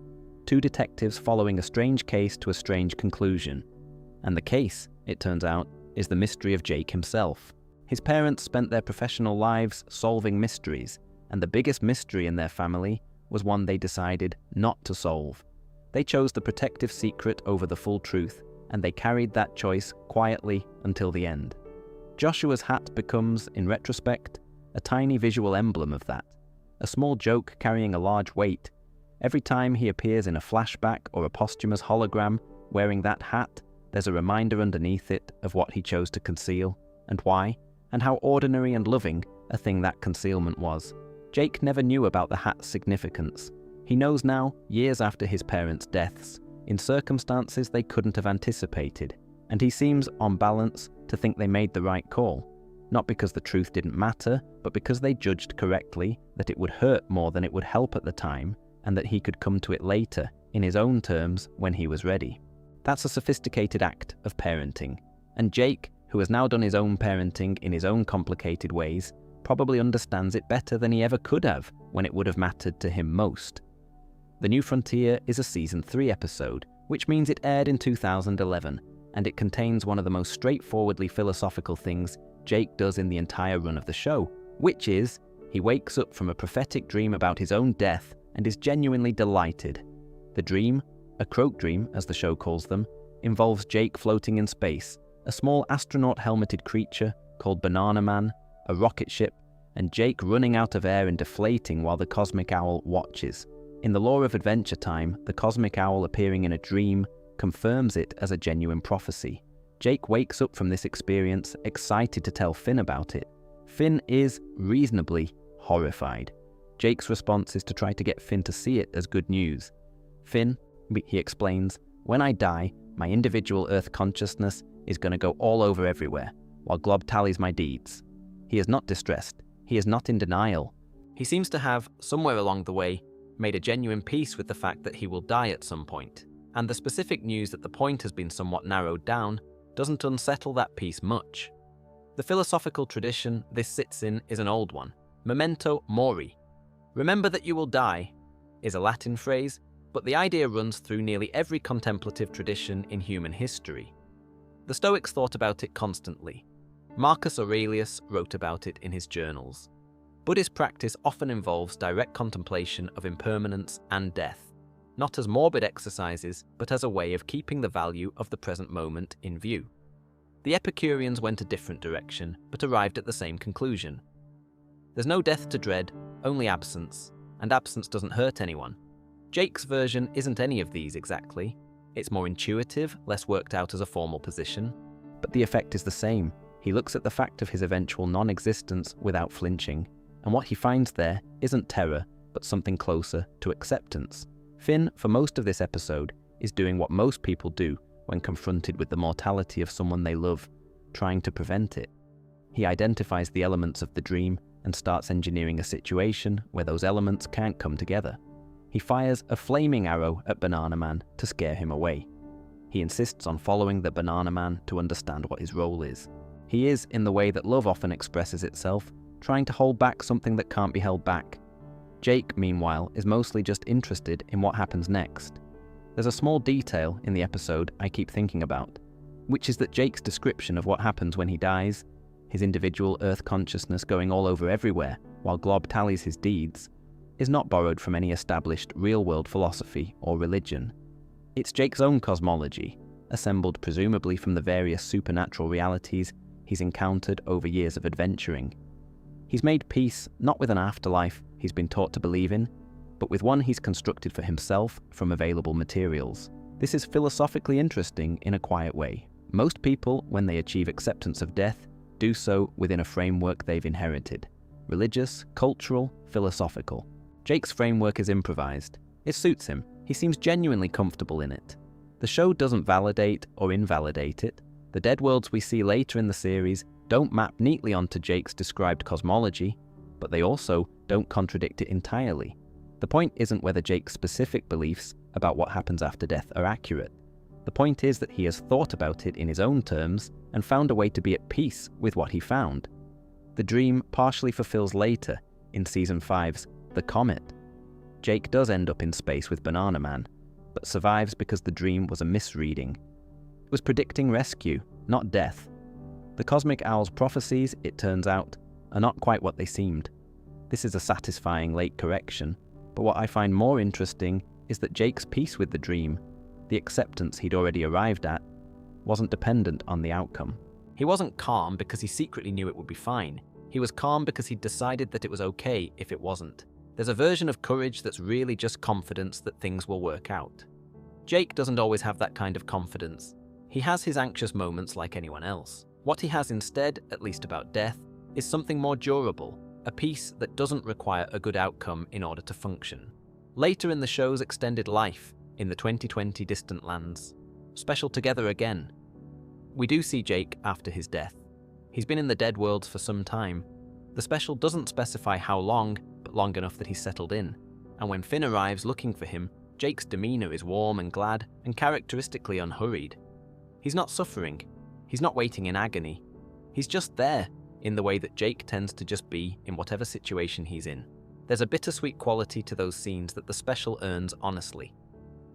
S1: two detectives following a strange case to a strange conclusion. And the case, it turns out, is the mystery of Jake himself. His parents spent their professional lives solving mysteries, and the biggest mystery in their family was one they decided not to solve. They chose the protective secret over the full truth, and they carried that choice quietly until the end. Joshua's hat becomes, in retrospect, a tiny visual emblem of that, a small joke carrying a large weight. Every time he appears in a flashback or a posthumous hologram wearing that hat, there's a reminder underneath it of what he chose to conceal, and why, and how ordinary and loving a thing that concealment was. Jake never knew about the hat's significance. He knows now, years after his parents' deaths, in circumstances they couldn't have anticipated, and he seems, on balance, to think they made the right call. Not because the truth didn't matter, but because they judged correctly that it would hurt more than it would help at the time, and that he could come to it later, in his own terms, when he was ready. That's a sophisticated act of parenting, and Jake, who has now done his own parenting in his own complicated ways, probably understands it better than he ever could have when it would have mattered to him most. The New Frontier is a Season 3 episode, which means it aired in 2011, and it contains one of the most straightforwardly philosophical things Jake does in the entire run of the show, which is, he wakes up from a prophetic dream about his own death and is genuinely delighted. The dream, a croak dream as the show calls them, involves Jake floating in space, a small astronaut-helmeted creature called Banana Man, a rocket ship, and Jake running out of air and deflating while the Cosmic Owl watches. In the lore of Adventure Time, the Cosmic Owl appearing in a dream confirms it as a genuine prophecy. Jake wakes up from this experience excited to tell Finn about it. Finn is, reasonably, horrified. Jake's response is to try to get Finn to see it as good news. Finn, he explains, when I die, my individual Earth consciousness is going to go all over everywhere, while Glob tallies my deeds. He is not distressed. He is not in denial. He seems to have, somewhere along the way, made a genuine peace with the fact that he will die at some point, and the specific news that the point has been somewhat narrowed down doesn't unsettle that peace much. The philosophical tradition this sits in is an old one. Memento mori. Remember that you will die is a Latin phrase, but the idea runs through nearly every contemplative tradition in human history. The Stoics thought about it constantly. Marcus Aurelius wrote about it in his journals. Buddhist practice often involves direct contemplation of impermanence and death, not as morbid exercises, but as a way of keeping the value of the present moment in view. The Epicureans went a different direction, but arrived at the same conclusion. There's no death to dread, only absence, and absence doesn't hurt anyone. Jake's version isn't any of these exactly. It's more intuitive, less worked out as a formal position, but the effect is the same. He looks at the fact of his eventual non-existence without flinching, and what he finds there isn't terror, but something closer to acceptance. Finn, for most of this episode, is doing what most people do when confronted with the mortality of someone they love, trying to prevent it. He identifies the elements of the dream and starts engineering a situation where those elements can't come together. He fires a flaming arrow at Banana Man to scare him away. He insists on following the Banana Man to understand what his role is. He is, in the way that love often expresses itself, trying to hold back something that can't be held back. Jake, meanwhile, is mostly just interested in what happens next. There's a small detail in the episode I keep thinking about, which is that Jake's description of what happens when he dies, his individual Earth consciousness going all over everywhere while Glob tallies his deeds, is not borrowed from any established real-world philosophy or religion. It's Jake's own cosmology, assembled presumably from the various supernatural realities he's encountered over years of adventuring. He's made peace not with an afterlife he's been taught to believe in, but with one he's constructed for himself from available materials. This is philosophically interesting in a quiet way. Most people, when they achieve acceptance of death, do so within a framework they've inherited. Religious, cultural, philosophical. Jake's framework is improvised. It suits him. He seems genuinely comfortable in it. The show doesn't validate or invalidate it. The dead worlds we see later in the series don't map neatly onto Jake's described cosmology, but they also don't contradict it entirely. The point isn't whether Jake's specific beliefs about what happens after death are accurate. The point is that he has thought about it in his own terms and found a way to be at peace with what he found. The dream partially fulfills later in Season 5's The Comet. Jake does end up in space with Banana Man, but survives because the dream was a misreading. It was predicting rescue, not death. The cosmic owl's prophecies, it turns out, are not quite what they seemed. This is a satisfying late correction, but what I find more interesting is that Jake's peace with the dream, the acceptance he'd already arrived at, wasn't dependent on the outcome.
S2: He wasn't calm because he secretly knew it would be fine. He was calm because he'd decided that it was okay if it wasn't. There's a version of courage that's really just confidence that things will work out. Jake doesn't always have that kind of confidence. He has his anxious moments like anyone else. What he has instead, at least about death, is something more durable, a peace that doesn't require a good outcome in order to function. Later in the show's extended life, in the 2020 Distant Lands, Special Together Again, we do see Jake after his death. He's been in the dead worlds for some time. The special doesn't specify how long, but long enough that he's settled in. And when Finn arrives looking for him, Jake's demeanor is warm and glad and characteristically unhurried. He's not suffering. He's not waiting in agony. He's just there, in the way that Jake tends to just be in whatever situation he's in. There's a bittersweet quality to those scenes that the special earns honestly.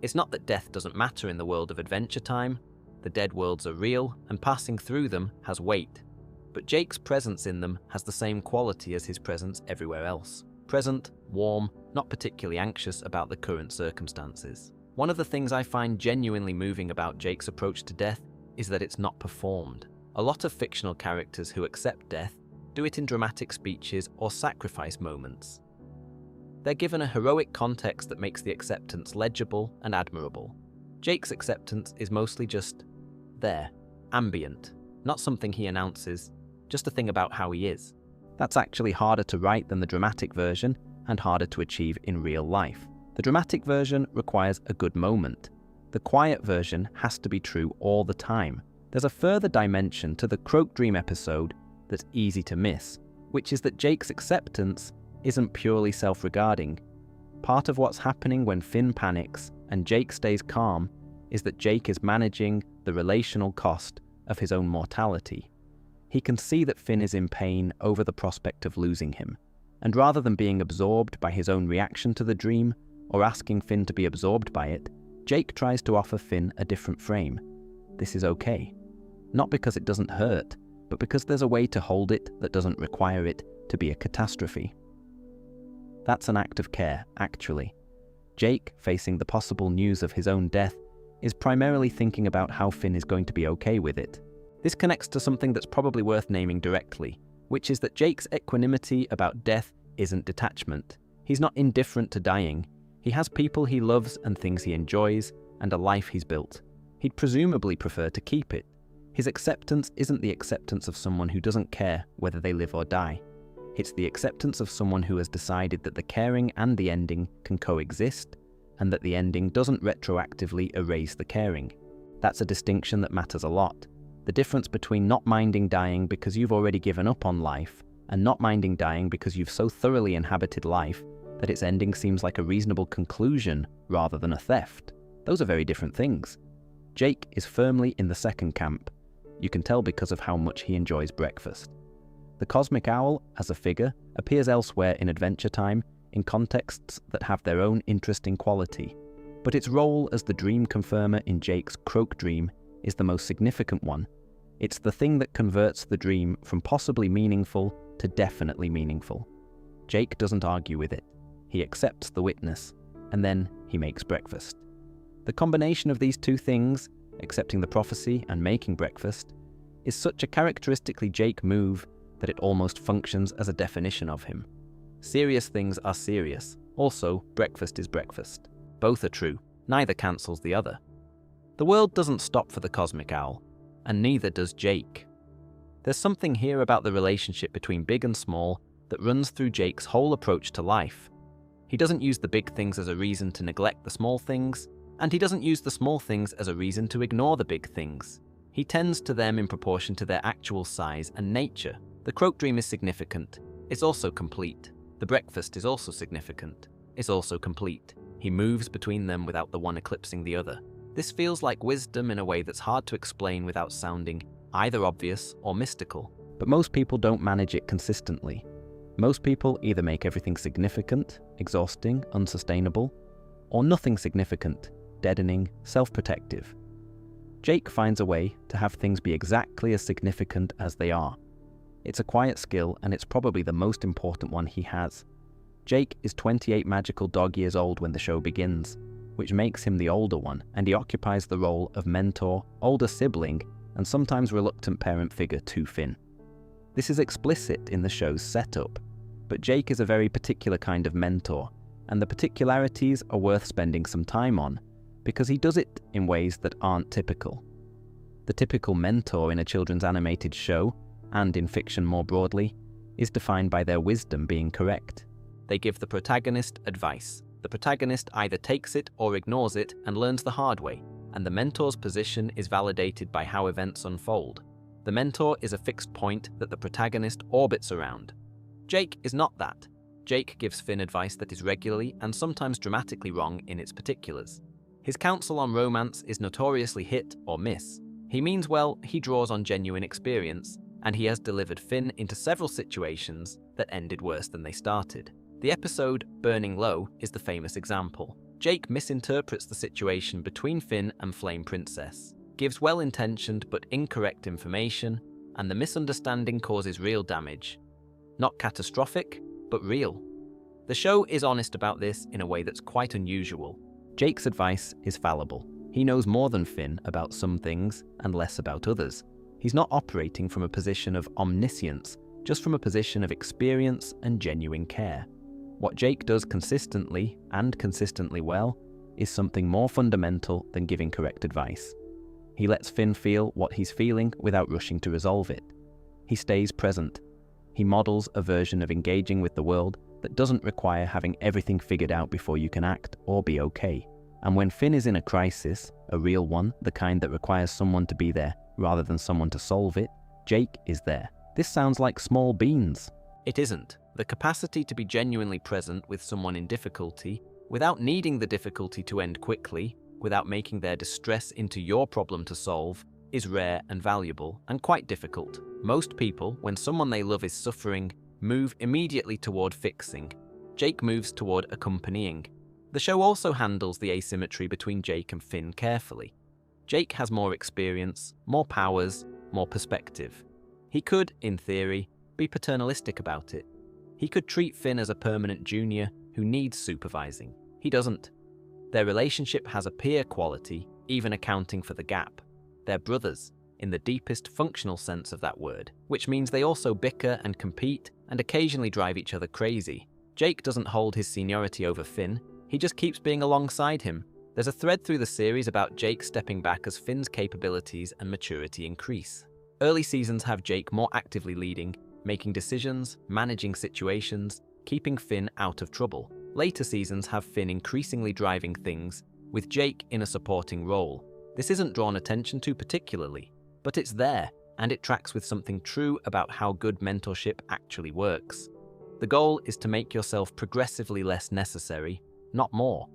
S2: It's not that death doesn't matter in the world of Adventure Time. The dead worlds are real, and passing through them has weight. But Jake's presence in them has the same quality as his presence everywhere else. Present, warm, not particularly anxious about the current circumstances. One of the things I find genuinely moving about Jake's approach to death is that it's not performed. A lot of fictional characters who accept death do it in dramatic speeches or sacrifice moments. They're given a heroic context that makes the acceptance legible and admirable. Jake's acceptance is mostly just there, ambient, not something he announces, just a thing about how he is.
S1: That's actually harder to write than the dramatic version and harder to achieve in real life. The dramatic version requires a good moment. The quiet version has to be true all the time. There's a further dimension to the Croak Dream episode that's easy to miss, which is that Jake's acceptance isn't purely self-regarding. Part of what's happening when Finn panics and Jake stays calm is that Jake is managing the relational cost of his own mortality. He can see that Finn is in pain over the prospect of losing him, and rather than being absorbed by his own reaction to the dream or asking Finn to be absorbed by it, Jake tries to offer Finn a different frame. This is okay. Not because it doesn't hurt, but because there's a way to hold it that doesn't require it to be a catastrophe. That's an act of care, actually. Jake, facing the possible news of his own death, is primarily thinking about how Finn is going to be okay with it. This connects to something that's probably worth naming directly, which is that Jake's equanimity about death isn't detachment. He's not indifferent to dying. He has people he loves and things he enjoys, and a life he's built. He'd presumably prefer to keep it. His acceptance isn't the acceptance of someone who doesn't care whether they live or die. It's the acceptance of someone who has decided that the caring and the ending can coexist, and that the ending doesn't retroactively erase the caring. That's a distinction that matters a lot. The difference between not minding dying because you've already given up on life, and not minding dying because you've so thoroughly inhabited life that its ending seems like a reasonable conclusion rather than a theft. Those are very different things. Jake is firmly in the second camp. You can tell because of how much he enjoys breakfast. The cosmic owl, as a figure, appears elsewhere in Adventure Time in contexts that have their own interesting quality, but its role as the dream confirmer in Jake's Croak Dream is the most significant one. It's the thing that converts the dream from possibly meaningful to definitely meaningful. Jake doesn't argue with it. He accepts the witness, and then he makes breakfast. The combination of these two things, accepting the prophecy and making breakfast, is such a characteristically Jake move that it almost functions as a definition of him. Serious things are serious. Also, breakfast is breakfast. Both are true. Neither cancels the other. The world doesn't stop for the cosmic owl, and neither does Jake. There's something here about the relationship between big and small that runs through Jake's whole approach to life. He doesn't use the big things as a reason to neglect the small things, and he doesn't use the small things as a reason to ignore the big things. He tends to them in proportion to their actual size and nature. The Croak Dream is significant. It's also complete. The breakfast is also significant. It's also complete. He moves between them without the one eclipsing the other. This feels like wisdom in a way that's hard to explain without sounding either obvious or mystical. But most people don't manage it consistently. Most people either make everything significant, exhausting, unsustainable, or nothing significant, deadening, self-protective. Jake finds a way to have things be exactly as significant as they are. It's a quiet skill, and it's probably the most important one he has. Jake is 28 magical dog years old when the show begins, which makes him the older one, and he occupies the role of mentor, older sibling, and sometimes reluctant parent figure to Finn. This is explicit in the show's setup, but Jake is a very particular kind of mentor, and the particularities are worth spending some time on, because he does it in ways that aren't typical. The typical mentor in a children's animated show, and in fiction more broadly, is defined by their wisdom being correct.
S2: They give the protagonist advice. The protagonist either takes it or ignores it and learns the hard way, and the mentor's position is validated by how events unfold. The mentor is a fixed point that the protagonist orbits around. Jake is not that. Jake gives Finn advice that is regularly and sometimes dramatically wrong in its particulars. His counsel on romance is notoriously hit or miss. He means well, he draws on genuine experience, and he has delivered Finn into several situations that ended worse than they started. The episode Burning Low is the famous example. Jake misinterprets the situation between Finn and Flame Princess, gives well-intentioned but incorrect information, and the misunderstanding causes real damage. Not catastrophic, but real. The show is honest about this in a way that's quite unusual.
S1: Jake's advice is fallible. He knows more than Finn about some things and less about others. He's not operating from a position of omniscience, just from a position of experience and genuine care. What Jake does consistently, and consistently well, is something more fundamental than giving correct advice. He lets Finn feel what he's feeling without rushing to resolve it. He stays present. He models a version of engaging with the world that doesn't require having everything figured out before you can act or be okay. And when Finn is in a crisis, a real one, the kind that requires someone to be there rather than someone to solve it, Jake is there. This sounds like small beans.
S2: It isn't. The capacity to be genuinely present with someone in difficulty, without needing the difficulty to end quickly, without making their distress into your problem to solve, is rare and valuable, and quite difficult. Most people, when someone they love is suffering, move immediately toward fixing. Jake moves toward accompanying. The show also handles the asymmetry between Jake and Finn carefully. Jake has more experience, more powers, more perspective. He could, in theory, be paternalistic about it. He could treat Finn as a permanent junior who needs supervising. He doesn't. Their relationship has a peer quality, even accounting for the gap. They're brothers, in the deepest functional sense of that word, which means they also bicker and compete and occasionally drive each other crazy. Jake doesn't hold his seniority over Finn, he just keeps being alongside him. There's a thread through the series about Jake stepping back as Finn's capabilities and maturity increase. Early seasons have Jake more actively leading, making decisions, managing situations, keeping Finn out of trouble. Later seasons have Finn increasingly driving things, with Jake in a supporting role. This isn't drawn attention to particularly, but it's there, and it tracks with something true about how good mentorship actually works. The goal is to make yourself progressively less necessary, not more.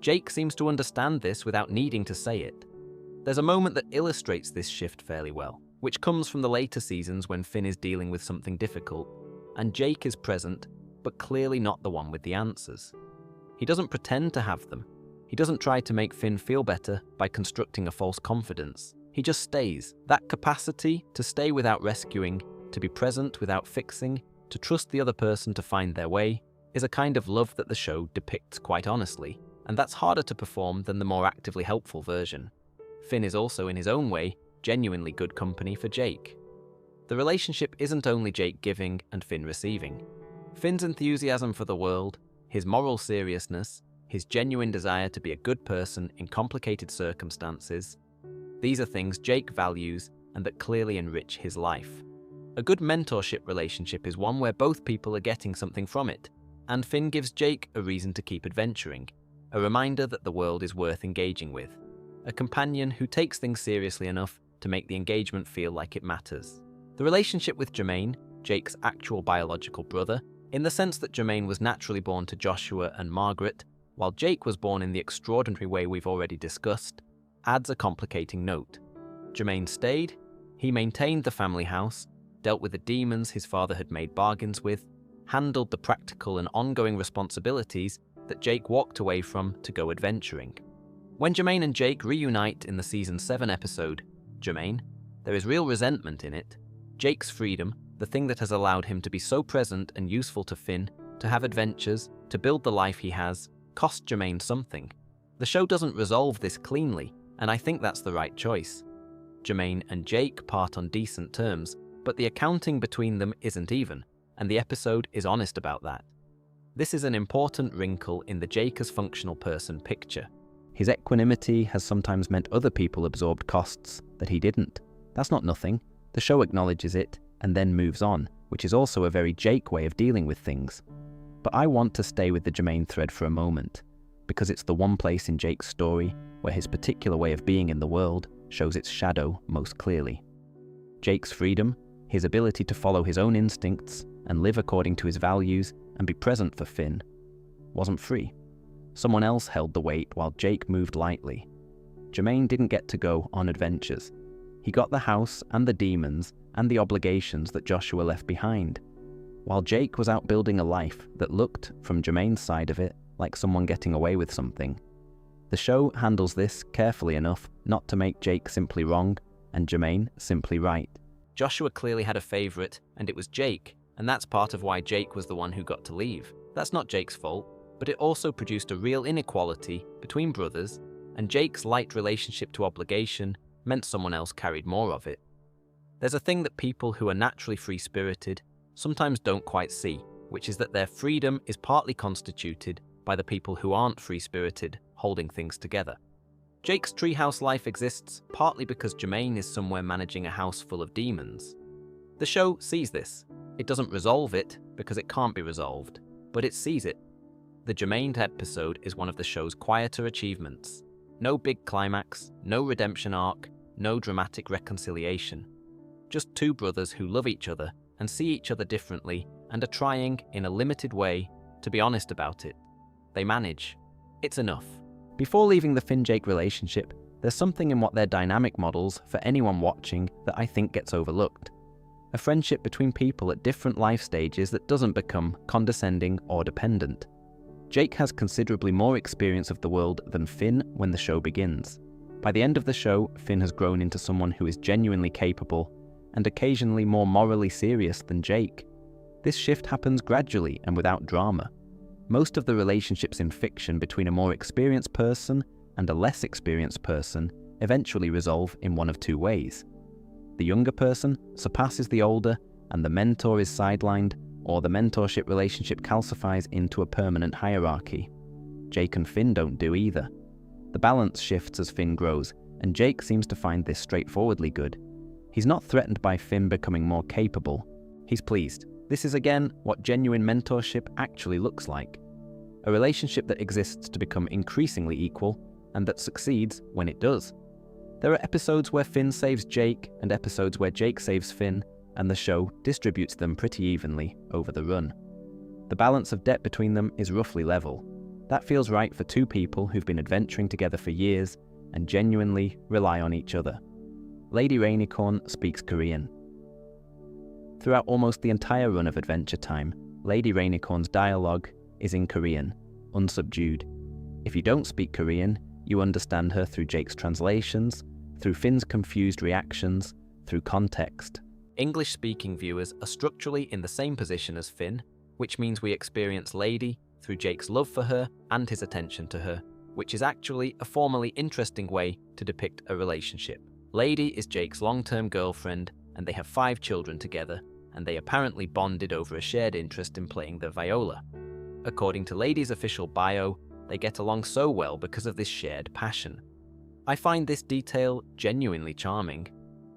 S2: Jake seems to understand this without needing to say it. There's a moment that illustrates this shift fairly well, which comes from the later seasons when Finn is dealing with something difficult, and Jake is present, but clearly not the one with the answers. He doesn't pretend to have them. He doesn't try to make Finn feel better by constructing a false confidence. He just stays. That capacity to stay without rescuing, to be present without fixing, to trust the other person to find their way, is a kind of love that the show depicts quite honestly, and that's harder to perform than the more actively helpful version. Finn is also, in his own way, genuinely good company for Jake. The relationship isn't only Jake giving and Finn receiving. Finn's enthusiasm for the world, his moral seriousness, his genuine desire to be a good person in complicated circumstances, these are things Jake values and that clearly enrich his life. A good mentorship relationship is one where both people are getting something from it, and Finn gives Jake a reason to keep adventuring, a reminder that the world is worth engaging with, a companion who takes things seriously enough to make the engagement feel like it matters. The relationship with Jermaine, Jake's actual biological brother, in the sense that Jermaine was naturally born to Joshua and Margaret, while Jake was born in the extraordinary way we've already discussed, adds a complicating note. Jermaine stayed, he maintained the family house, dealt with the demons his father had made bargains with, handled the practical and ongoing responsibilities that Jake walked away from to go adventuring. When Jermaine and Jake reunite in the Season 7 episode, Jermaine, there is real resentment in it. Jake's freedom, the thing that has allowed him to be so present and useful to Finn, to have adventures, to build the life he has, cost Jermaine something. The show doesn't resolve this cleanly, and I think that's the right choice. Jermaine and Jake part on decent terms, but the accounting between them isn't even, and the episode is honest about that. This is an important wrinkle in the Jake as functional person picture.
S1: His equanimity has sometimes meant other people absorbed costs that he didn't. That's not nothing. The show acknowledges it and then moves on, which is also a very Jake way of dealing with things. But I want to stay with the Jermaine thread for a moment, because it's the one place in Jake's story where his particular way of being in the world shows its shadow most clearly. Jake's freedom, his ability to follow his own instincts and live according to his values and be present for Finn, wasn't free. Someone else held the weight while Jake moved lightly. Jermaine didn't get to go on adventures. He got the house and the demons and the obligations that Joshua left behind, while Jake was out building a life that looked, from Jermaine's side of it, like someone getting away with something. The show handles this carefully enough not to make Jake simply wrong and Jermaine simply right.
S2: Joshua clearly had a favorite, and it was Jake, and that's part of why Jake was the one who got to leave. That's not Jake's fault, but it also produced a real inequality between brothers, and Jake's light relationship to obligation meant someone else carried more of it. There's a thing that people who are naturally free-spirited sometimes don't quite see, which is that their freedom is partly constituted by the people who aren't free-spirited holding things together. Jake's treehouse life exists partly because Jermaine is somewhere managing a house full of demons. The show sees this. It doesn't resolve it because it can't be resolved, but it sees it. The Jermaine episode is one of the show's quieter achievements. No big climax, no redemption arc, no dramatic reconciliation. Just two brothers who love each other and see each other differently and are trying, in a limited way, to be honest about it. They manage. It's enough.
S1: Before leaving the Finn-Jake relationship, there's something in what their dynamic models for anyone watching that I think gets overlooked. A friendship between people at different life stages that doesn't become condescending or dependent. Jake has considerably more experience of the world than Finn when the show begins. By the end of the show, Finn has grown into someone who is genuinely capable and occasionally more morally serious than Jake. This shift happens gradually and without drama. Most of the relationships in fiction between a more experienced person and a less experienced person eventually resolve in one of two ways. The younger person surpasses the older and the mentor is sidelined, or the mentorship relationship calcifies into a permanent hierarchy. Jake and Finn don't do either. The balance shifts as Finn grows, and Jake seems to find this straightforwardly good. He's not threatened by Finn becoming more capable. He's pleased. This is again what genuine mentorship actually looks like. A relationship that exists to become increasingly equal, and that succeeds when it does. There are episodes where Finn saves Jake, and episodes where Jake saves Finn, and the show distributes them pretty evenly over the run. The balance of debt between them is roughly level. That feels right for two people who've been adventuring together for years and genuinely rely on each other. Lady Rainicorn speaks Korean. Throughout almost the entire run of Adventure Time, Lady Rainicorn's dialogue is in Korean, unsubdued. If you don't speak Korean, you understand her through Jake's translations, through Finn's confused reactions, through context.
S2: English-speaking viewers are structurally in the same position as Finn, which means we experience Lady through Jake's love for her and his attention to her, which is actually a formally interesting way to depict a relationship. Lady is Jake's long-term girlfriend, and they have 5 children together, and they apparently bonded over a shared interest in playing the viola. According to Lady's official bio, they get along so well because of this shared passion. I find this detail genuinely charming.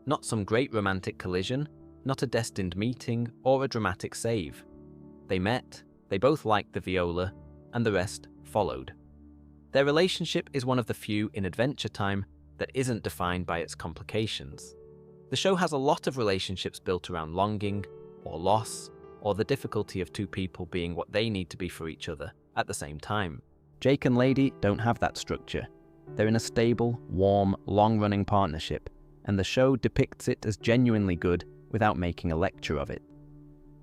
S2: Not some great romantic collision, not a destined meeting or a dramatic save. They met, they both liked the viola, and the rest followed. Their relationship is one of the few in Adventure Time that isn't defined by its complications. The show has a lot of relationships built around longing, or loss, or the difficulty of two people being what they need to be for each other at the same time.
S1: Jake and Lady don't have that structure. They're in a stable, warm, long-running partnership, and the show depicts it as genuinely good without making a lecture of it.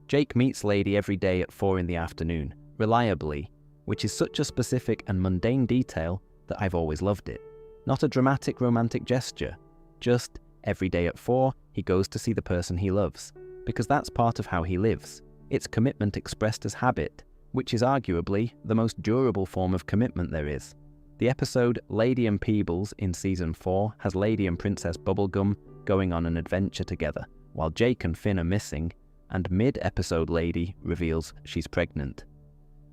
S1: Jake meets Lady every day at 4 in the afternoon, reliably, which is such a specific and mundane detail that I've always loved it. Not a dramatic romantic gesture, just every day at 4, he goes to see the person he loves, because that's part of how he lives. It's commitment expressed as habit, which is arguably the most durable form of commitment there is. The episode Lady and Peebles in Season 4 has Lady and Princess Bubblegum going on an adventure together, while Jake and Finn are missing, and mid-episode Lady reveals she's pregnant.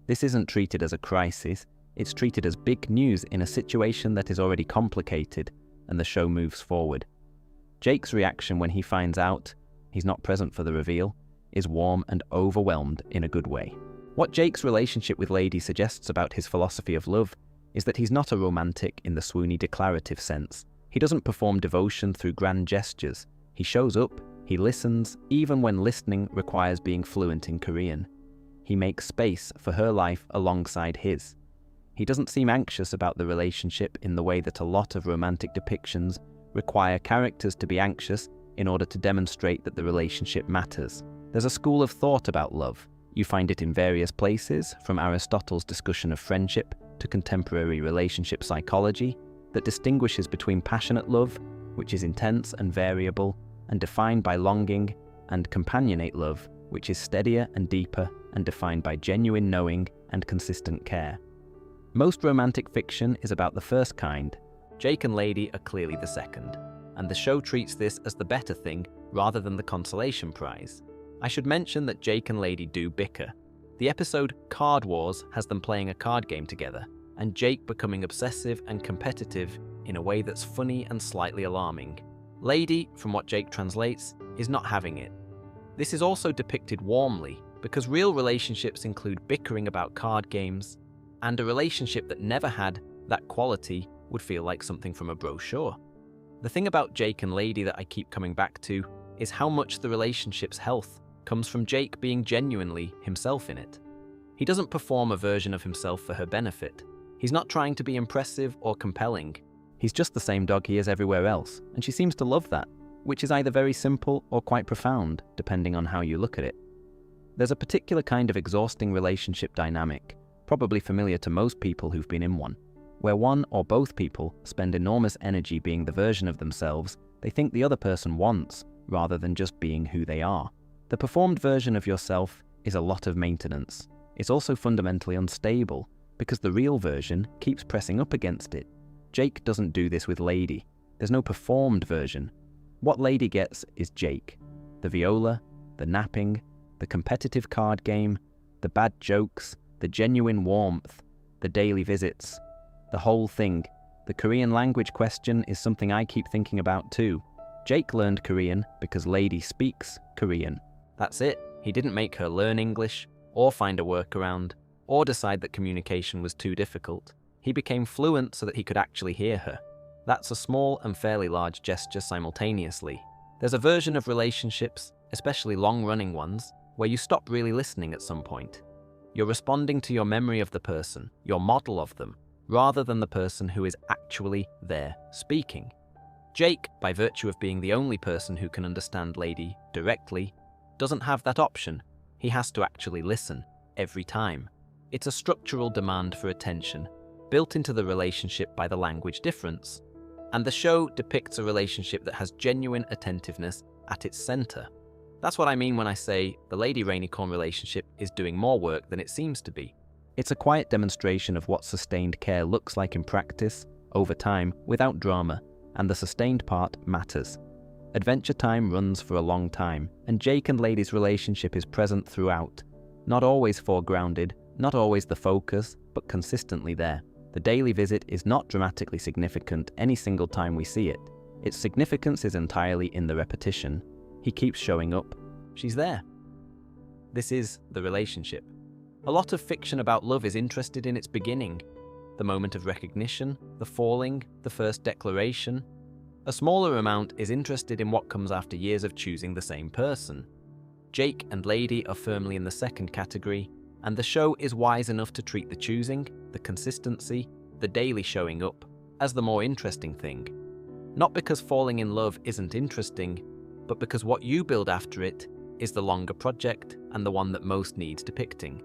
S1: This isn't treated as a crisis, it's treated as big news in a situation that is already complicated, and the show moves forward. Jake's reaction when he finds out he's not present for the reveal is warm and overwhelmed in a good way. What Jake's relationship with Lady suggests about his philosophy of love is that he's not a romantic in the swoony declarative sense. He doesn't perform devotion through grand gestures. He shows up, he listens, even when listening requires being fluent in Korean. He makes space for her life alongside his. He doesn't seem anxious about the relationship in the way that a lot of romantic depictions require characters to be anxious in order to demonstrate that the relationship matters. There's a school of thought about love. You find it in various places, from Aristotle's discussion of friendship to contemporary relationship psychology, that distinguishes between passionate love, which is intense and variable, and defined by longing, and companionate love, which is steadier and deeper and defined by genuine knowing and consistent care. Most romantic fiction is about the first kind.
S2: Jake and Lady are clearly the second, and the show treats this as the better thing rather than the consolation prize. I should mention that Jake and Lady do bicker. The episode Card Wars has them playing a card game together, and Jake becoming obsessive and competitive in a way that's funny and slightly alarming. Lady, from what Jake translates, is not having it. This is also depicted warmly, because real relationships include bickering about card games, and a relationship that never had that quality would feel like something from a brochure. The thing about Jake and Lady that I keep coming back to is how much the relationship's health comes from Jake being genuinely himself in it. He doesn't perform a version of himself for her benefit. He's not trying to be impressive or compelling.
S1: He's just the same dog he is everywhere else, and she seems to love that, which is either very simple or quite profound, depending on how you look at it. There's a particular kind of exhausting relationship dynamic, probably familiar to most people who've been in one, where one or both people spend enormous energy being the version of themselves they think the other person wants, rather than just being who they are. The performed version of yourself is a lot of maintenance. It's also fundamentally unstable, because the real version keeps pressing up against it. Jake doesn't do this with Lady. There's no performed version. What Lady gets is Jake. The viola, the napping, the competitive card game, the bad jokes, the genuine warmth, the daily visits, the whole thing. The Korean language question is something I keep thinking about too. Jake learned Korean because Lady speaks Korean.
S2: That's it. He didn't make her learn English, or find a workaround, or decide that communication was too difficult. He became fluent so that he could actually hear her. That's a small and fairly large gesture simultaneously. There's a version of relationships, especially long-running ones, where you stop really listening at some point. You're responding to your memory of the person, your model of them, rather than the person who is actually there speaking. Jake, by virtue of being the only person who can understand Lady directly, doesn't have that option. He has to actually listen, every time. It's a structural demand for attention, built into the relationship by the language difference. And the show depicts a relationship that has genuine attentiveness at its center. That's what I mean when I say the Lady Rainicorn relationship is doing more work than it seems to be.
S1: It's a quiet demonstration of what sustained care looks like in practice, over time, without drama, and the sustained part matters. Adventure time runs for a long time, and Jake and Lady's relationship is present throughout. Not always foregrounded, not always the focus, but consistently there. The daily visit is not dramatically significant any single time we see it. Its significance is entirely in the repetition. He keeps showing up.
S2: She's there. This is the relationship. A lot of fiction about love is interested in its beginning, the moment of recognition, the falling, the first declaration. A smaller amount is interested in what comes after years of choosing the same person. Jake and Lady are firmly in the second category, and the show is wise enough to treat the choosing, the consistency, the daily showing up, as the more interesting thing. Not because falling in love isn't interesting, but because what you build after it is the longer project and the one that most needs depicting.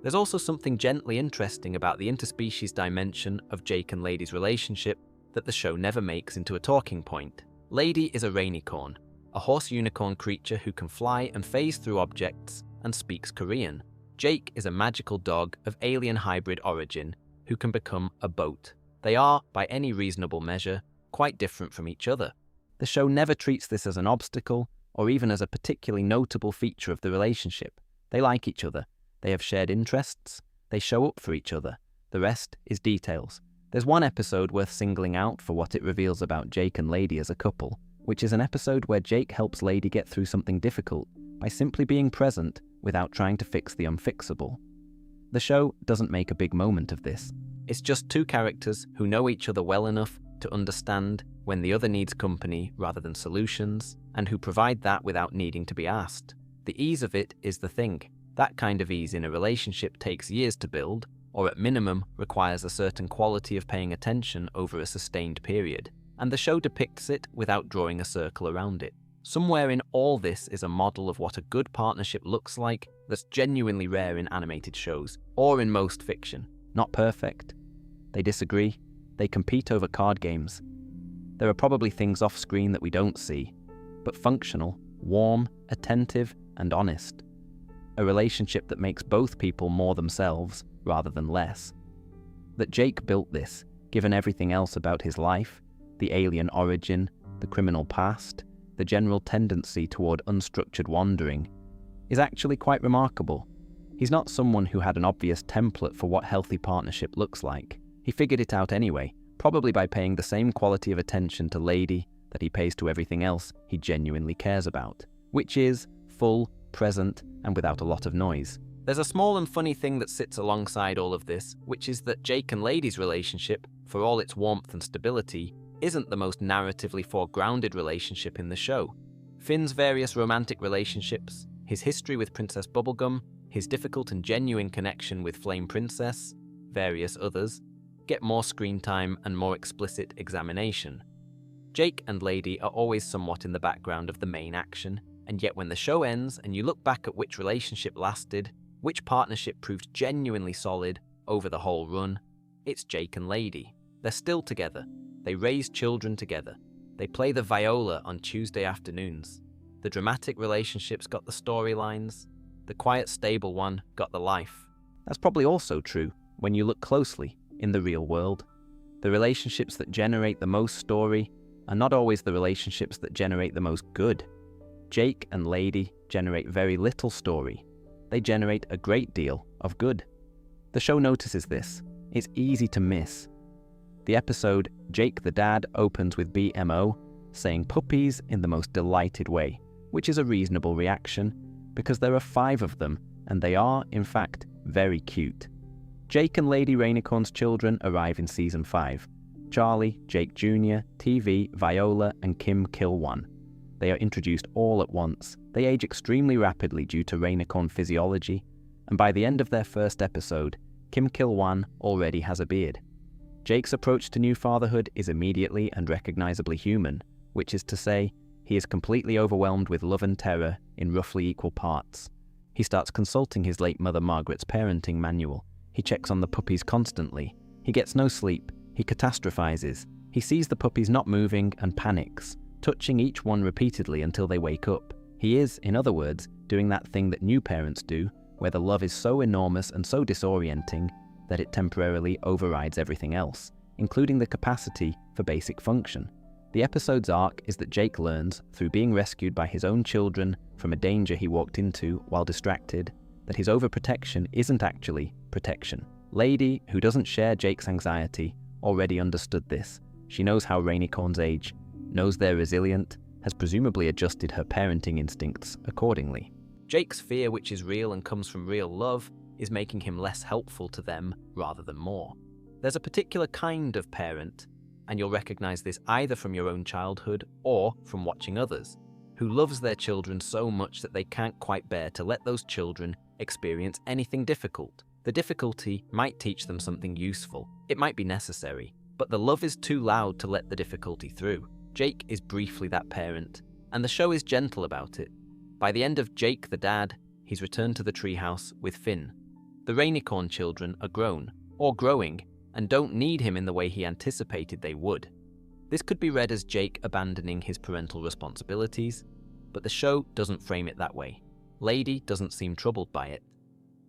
S2: There's also something gently interesting about the interspecies dimension of Jake and Lady's relationship that the show never makes into a talking point. Lady is a rainicorn, a horse-unicorn creature who can fly and phase through objects and speaks Korean. Jake is a magical dog of alien hybrid origin who can become a boat. They are, by any reasonable measure, quite different from each other. The show never treats this as an obstacle or even as a particularly notable feature of the relationship. They like each other. They have shared interests. They show up for each other. The rest is details. There's one episode worth singling out for what it reveals about Jake and Lady as a couple, which is an episode where Jake helps Lady get through something difficult by simply being present without trying to fix the unfixable. The show doesn't make a big moment of this. It's just two characters who know each other well enough to understand when the other needs company rather than solutions, and who provide that without needing to be asked. The ease of it is the thing. That kind of ease in a relationship takes years to build, or at minimum requires a certain quality of paying attention over a sustained period, and the show depicts it without drawing a circle around it. Somewhere in all this is a model of what a good partnership looks like that's genuinely rare in animated shows, or in most fiction. Not perfect. They disagree. They compete over card games. There are probably things off-screen that we don't see, but functional, warm, attentive, and honest. A relationship that makes both people more themselves rather than less. That Jake built this, given everything else about his life, the alien origin, the criminal past, the general tendency toward unstructured wandering, is actually quite remarkable. He's not someone who had an obvious template for what healthy partnership looks like. He figured it out anyway, probably by paying the same quality of attention to Lady that he pays to everything else he genuinely cares about, which is full, present, and without a lot of noise. There's a small and funny thing that sits alongside all of this, which is that Jake and Lady's relationship, for all its warmth and stability, isn't the most narratively foregrounded relationship in the show. Finn's various romantic relationships, his history with Princess Bubblegum, his difficult and genuine connection with Flame Princess, various others, get more screen time and more explicit examination. Jake and Lady are always somewhat in the background of the main action, and yet when the show ends and you look back at which relationship lasted, which partnership proved genuinely solid over the whole run, it's Jake and Lady. They're still together. They raise children together. They play the viola on Tuesday afternoons. The dramatic relationships got the storylines. The quiet, stable one got the life. That's probably also true when you look closely in the real world. The relationships that generate the most story are not always the relationships that generate the most good. Jake and Lady generate very little story. They generate a great deal of good. The show notices this. It's easy to miss. The episode Jake the Dad opens with BMO saying puppies in the most delighted way, which is a reasonable reaction because there are 5 of them and they are, in fact, very cute. Jake and Lady Rainicorn's children arrive in Season 5. Charlie, Jake Jr., TV, Viola, and Kim kill 1. They are introduced all at once. They age extremely rapidly due to Rainicorn physiology, and by the end of their first episode, Kim kill 1 already has a beard. Jake's approach to new fatherhood is immediately and recognizably human, which is to say, he is completely overwhelmed with love and terror in roughly equal parts. He starts consulting his late mother Margaret's parenting manual. He checks on the puppies constantly. He gets no sleep. He catastrophizes. He sees the puppies not moving and panics, touching each one repeatedly until they wake up. He is, in other words, doing that thing that new parents do, where the love is so enormous and so disorienting that it temporarily overrides everything else, including the capacity for basic function. The episode's arc is that Jake learns, through being rescued by his own children from a danger he walked into while distracted, that his overprotection isn't actually protection. Lady, who doesn't share Jake's anxiety, already understood this. She knows how Rainicorns age, knows they're resilient, has presumably adjusted her parenting instincts accordingly. Jake's fear, which is real and comes from real love, is making him less helpful to them rather than more. There's a particular kind of parent, and you'll recognize this either from your own childhood or from watching others, who loves their children so much that they can't quite bear to let those children experience anything difficult. The difficulty might teach them something useful. It might be necessary, but the love is too loud to let the difficulty through. Jake is briefly that parent, and the show is gentle about it. By the end of Jake the Dad, he's returned to the treehouse with Finn. The Rainicorn children are grown, or growing, and don't need him in the way he anticipated they would. This could be read as Jake abandoning his parental responsibilities, but the show doesn't frame it that way. Lady doesn't seem troubled by it.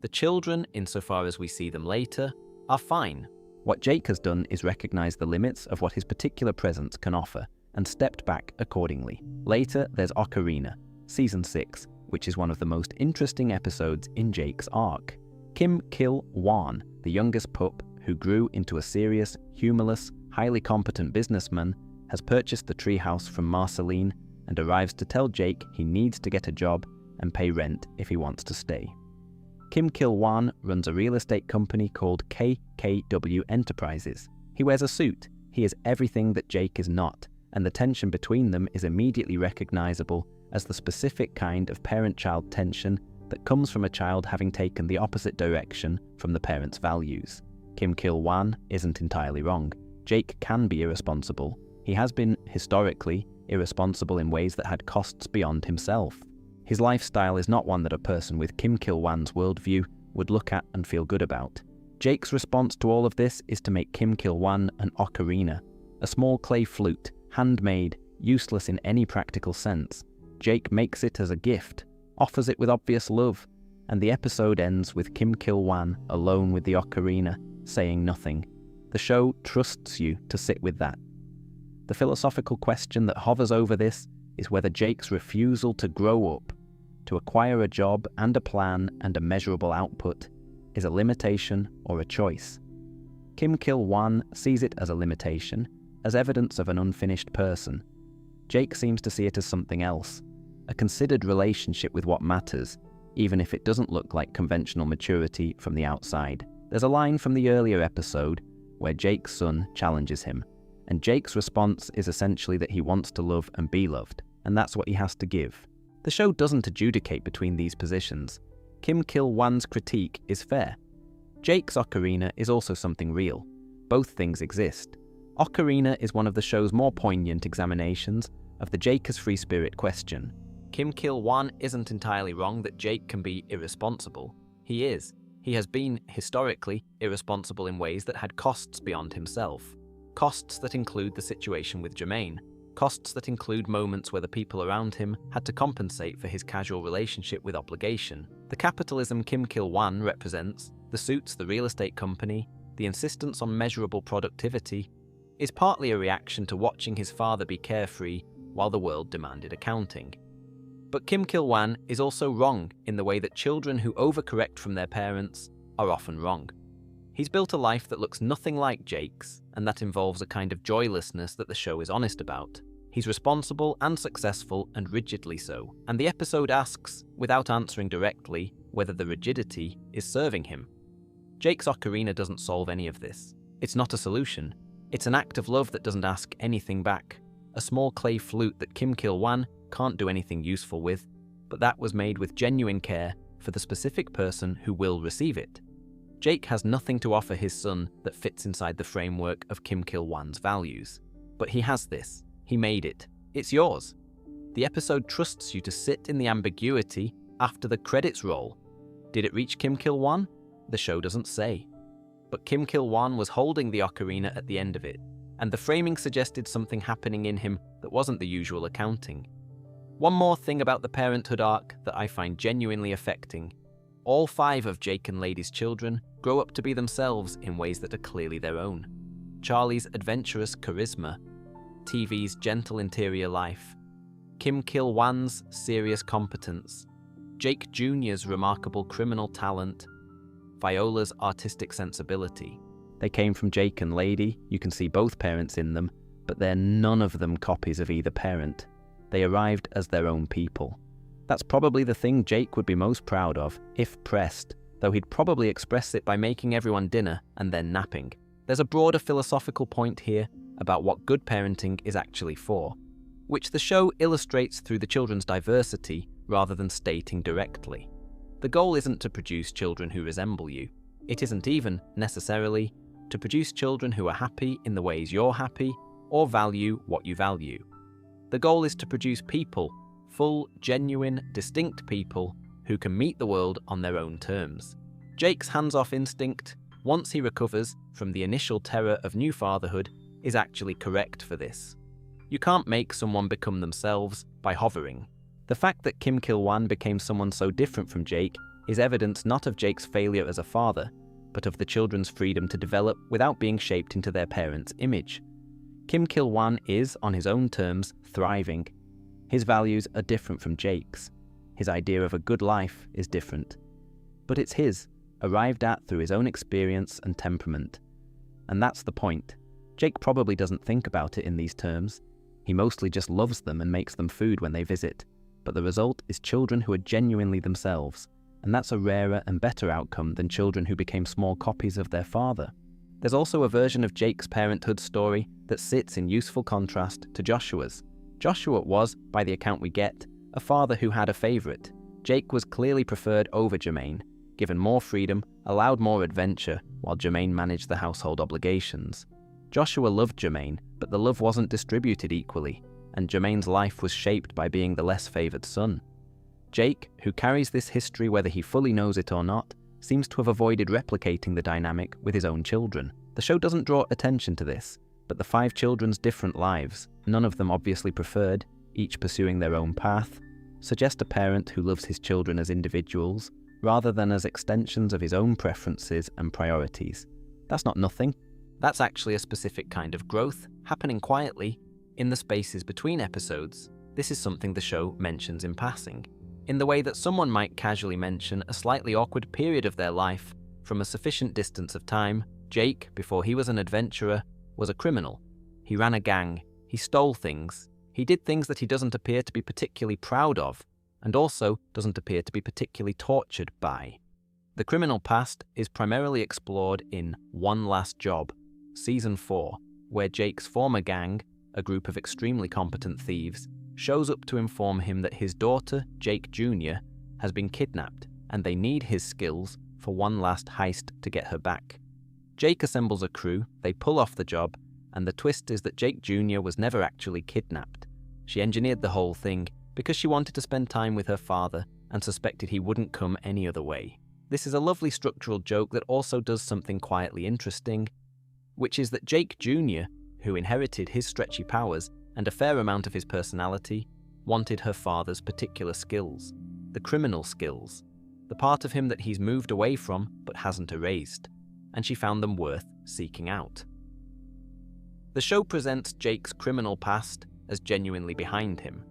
S2: The children, insofar as we see them later, are fine.
S1: What Jake has done is recognize the limits of what his particular presence can offer, and stepped back accordingly. Later, there's Ocarina, Season 6, which is one of the most interesting episodes in Jake's arc. Kim Kil-Wan, the youngest pup who grew into a serious, humorless, highly competent businessman, has purchased the treehouse from Marceline and arrives to tell Jake he needs to get a job and pay rent if he wants to stay. Kim Kil-Wan runs a real estate company called KKW Enterprises. He wears a suit. He is everything that Jake is not, and the tension between them is immediately recognizable as the specific kind of parent-child tension that comes from a child having taken the opposite direction from the parent's values. Kim Kil-Wan isn't entirely wrong. Jake can be irresponsible. He has been, historically, irresponsible in ways that had costs beyond himself. His lifestyle is not one that a person with Kim Kil-Wan's worldview would look at and feel good about. Jake's response to all of this is to make Kim Kil-Wan an ocarina, a small clay flute, handmade, useless in any practical sense. Jake makes it as a gift, offers it with obvious love, and the episode ends with Kim Kil-Wan alone with the ocarina, saying nothing. The show trusts you to sit with that. The philosophical question that hovers over this is whether Jake's refusal to grow up, to acquire a job and a plan and a measurable output, is a limitation or a choice. Kim Kil-Wan sees it as a limitation, as evidence of an unfinished person. Jake seems to see it as something else, a considered relationship with what matters, even if it doesn't look like conventional maturity from the outside. There's a line from the earlier episode where Jake's son challenges him, and Jake's response is essentially that he wants to love and be loved, and that's what he has to give. The show doesn't adjudicate between these positions. Kim Kil-Wan's critique is fair. Jake's ocarina is also something real. Both things exist. Ocarina is one of the show's more poignant examinations of the Jake as free spirit question.
S2: Kim Kil-Wan isn't entirely wrong that Jake can be irresponsible. He is. He has been, historically, irresponsible in ways that had costs beyond himself. Costs that include the situation with Jermaine. Costs that include moments where the people around him had to compensate for his casual relationship with obligation. The capitalism Kim Kil-Wan represents, the suits, the real estate company, the insistence on measurable productivity, is partly a reaction to watching his father be carefree while the world demanded accounting. But Kim Kil-Wan is also wrong in the way that children who overcorrect from their parents are often wrong. He's built a life that looks nothing like Jake's, and that involves a kind of joylessness that the show is honest about. He's responsible and successful, and rigidly so, and the episode asks, without answering directly, whether the rigidity is serving him. Jake's ocarina doesn't solve any of this. It's not a solution. It's an act of love that doesn't ask anything back. A small clay flute that Kim Kil-Wan can't do anything useful with, but that was made with genuine care for the specific person who will receive it. Jake has nothing to offer his son that fits inside the framework of Kim Kil-Wan's values. But he has this. He made it. It's yours. The episode trusts you to sit in the ambiguity after the credits roll. Did it reach Kim Kil-Wan? The show doesn't say. But Kim Kil-Wan was holding the ocarina at the end of it, and the framing suggested something happening in him that wasn't the usual accounting. One more thing about the Parenthood arc that I find genuinely affecting. All 5 of Jake and Lady's children grow up to be themselves in ways that are clearly their own. Charlie's adventurous charisma, TV's gentle interior life, Kim Kil-Wan's serious competence, Jake Jr.'s remarkable criminal talent, Viola's artistic sensibility.
S1: They came from Jake and Lady. You can see both parents in them, but they're none of them copies of either parent. They arrived as their own people. That's probably the thing Jake would be most proud of, if pressed, though he'd probably express it by making everyone dinner and then napping. There's a broader philosophical point here about what good parenting is actually for, which the show illustrates through the children's diversity rather than stating directly. The goal isn't to produce children who resemble you. It isn't even, necessarily, to produce children who are happy in the ways you're happy or value what you value. The goal is to produce people, full, genuine, distinct people who can meet the world on their own terms.
S2: Jake's hands-off instinct, once he recovers from the initial terror of new fatherhood, is actually correct for this. You can't make someone become themselves by hovering. The fact that Kim Kil-wan became someone so different from Jake is evidence not of Jake's failure as a father, but of the children's freedom to develop without being shaped into their parents' image. Kim Kil-wan is, on his own terms, thriving. His values are different from Jake's. His idea of a good life is different. But it's his, arrived at through his own experience and temperament. And that's the point. Jake probably doesn't think about it in these terms. He mostly just loves them and makes them food when they visit. But the result is children who are genuinely themselves, and that's a rarer and better outcome than children who became small copies of their father. There's also a version of Jake's parenthood story that sits in useful contrast to Joshua's. Joshua was, by the account we get, a father who had a favourite. Jake was clearly preferred over Jermaine, given more freedom, allowed more adventure, while Jermaine managed the household obligations. Joshua loved Jermaine, but the love wasn't distributed equally, and Jermaine's life was shaped by being the less favoured son. Jake, who carries this history whether he fully knows it or not, seems to have avoided replicating the dynamic with his own children. The show doesn't draw attention to this, but the 5 children's different lives, none of them obviously preferred, each pursuing their own path, suggest a parent who loves his children as individuals, rather than as extensions of his own preferences and priorities. That's not nothing. That's actually a specific kind of growth, happening quietly, in the spaces between episodes. This is something the show mentions in passing, in the way that someone might casually mention a slightly awkward period of their life from a sufficient distance of time. Jake, before he was an adventurer, was a criminal. He ran a gang, he stole things, he did things that he doesn't appear to be particularly proud of, and also doesn't appear to be particularly tortured by. The criminal past is primarily explored in One Last Job, Season 4, where Jake's former gang, a group of extremely competent thieves, shows up to inform him that his daughter, Jake Jr., has been kidnapped, and they need his skills for one last heist to get her back. Jake assembles a crew, they pull off the job, and the twist is that Jake Jr. was never actually kidnapped. She engineered the whole thing because she wanted to spend time with her father and suspected he wouldn't come any other way. This is a lovely structural joke that also does something quietly interesting, which is that Jake Jr., who inherited his stretchy powers and a fair amount of his personality, wanted her father's particular skills, the criminal skills, the part of him that he's moved away from but hasn't erased, and she found them worth seeking out. The show presents Jake's criminal past as genuinely behind him.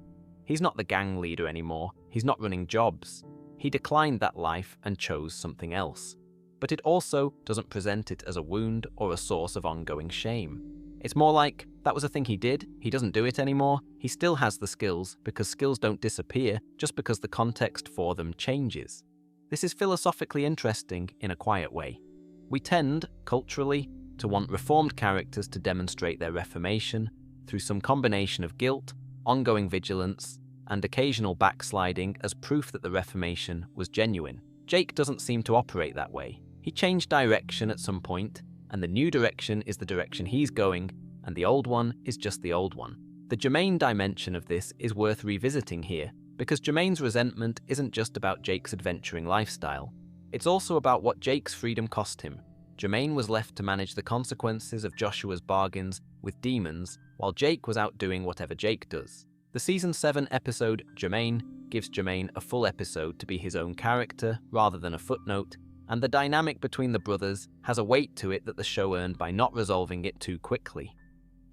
S2: He's not the gang leader anymore, he's not running jobs. He declined that life and chose something else. But it also doesn't present it as a wound or a source of ongoing shame. It's more like, that was a thing he did, he doesn't do it anymore, he still has the skills because skills don't disappear just because the context for them changes. This is philosophically interesting in a quiet way. We tend, culturally, to want reformed characters to demonstrate their reformation through some combination of guilt, ongoing vigilance, and occasional backsliding as proof that the reformation was genuine. Jake doesn't seem to operate that way. He changed direction at some point, and the new direction is the direction he's going, and the old one is just the old one. The Jermaine dimension of this is worth revisiting here, because Jermaine's resentment isn't just about Jake's adventuring lifestyle. It's also about what Jake's freedom cost him. Jermaine was left to manage the consequences of Joshua's bargains with demons, while Jake was out doing whatever Jake does. The Season 7 episode, Jermaine, gives Jermaine a full episode to be his own character rather than a footnote, and the dynamic between the brothers has a weight to it that the show earned by not resolving it too quickly.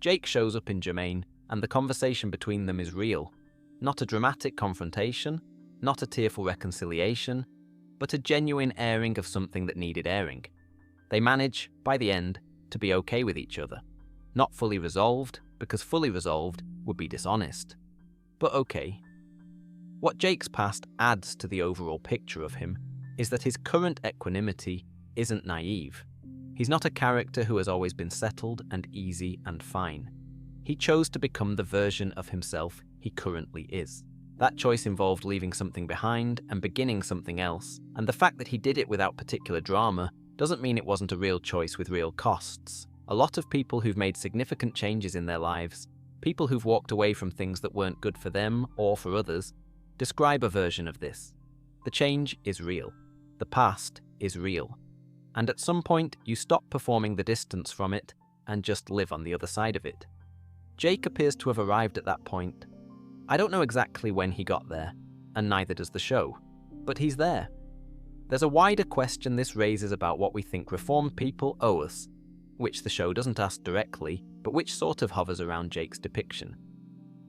S2: Jake shows up in Jermaine, and the conversation between them is real. Not a dramatic confrontation, not a tearful reconciliation, but a genuine airing of something that needed airing. They manage, by the end, to be okay with each other. Not fully resolved, because fully resolved would be dishonest. But okay. What Jake's past adds to the overall picture of him is that his current equanimity isn't naive. He's not a character who has always been settled and easy and fine. He chose to become the version of himself he currently is. That choice involved leaving something behind and beginning something else, and the fact that he did it without particular drama doesn't mean it wasn't a real choice with real costs. A lot of people who've made significant changes in their lives, people who've walked away from things that weren't good for them or for others, describe a version of this. The change is real. The past is real. And at some point, you stop performing the distance from it and just live on the other side of it. Jake appears to have arrived at that point. I don't know exactly when he got there, and neither does the show, but he's there. There's a wider question this raises about what we think reformed people owe us, which the show doesn't ask directly, but which sort of hovers around Jake's depiction.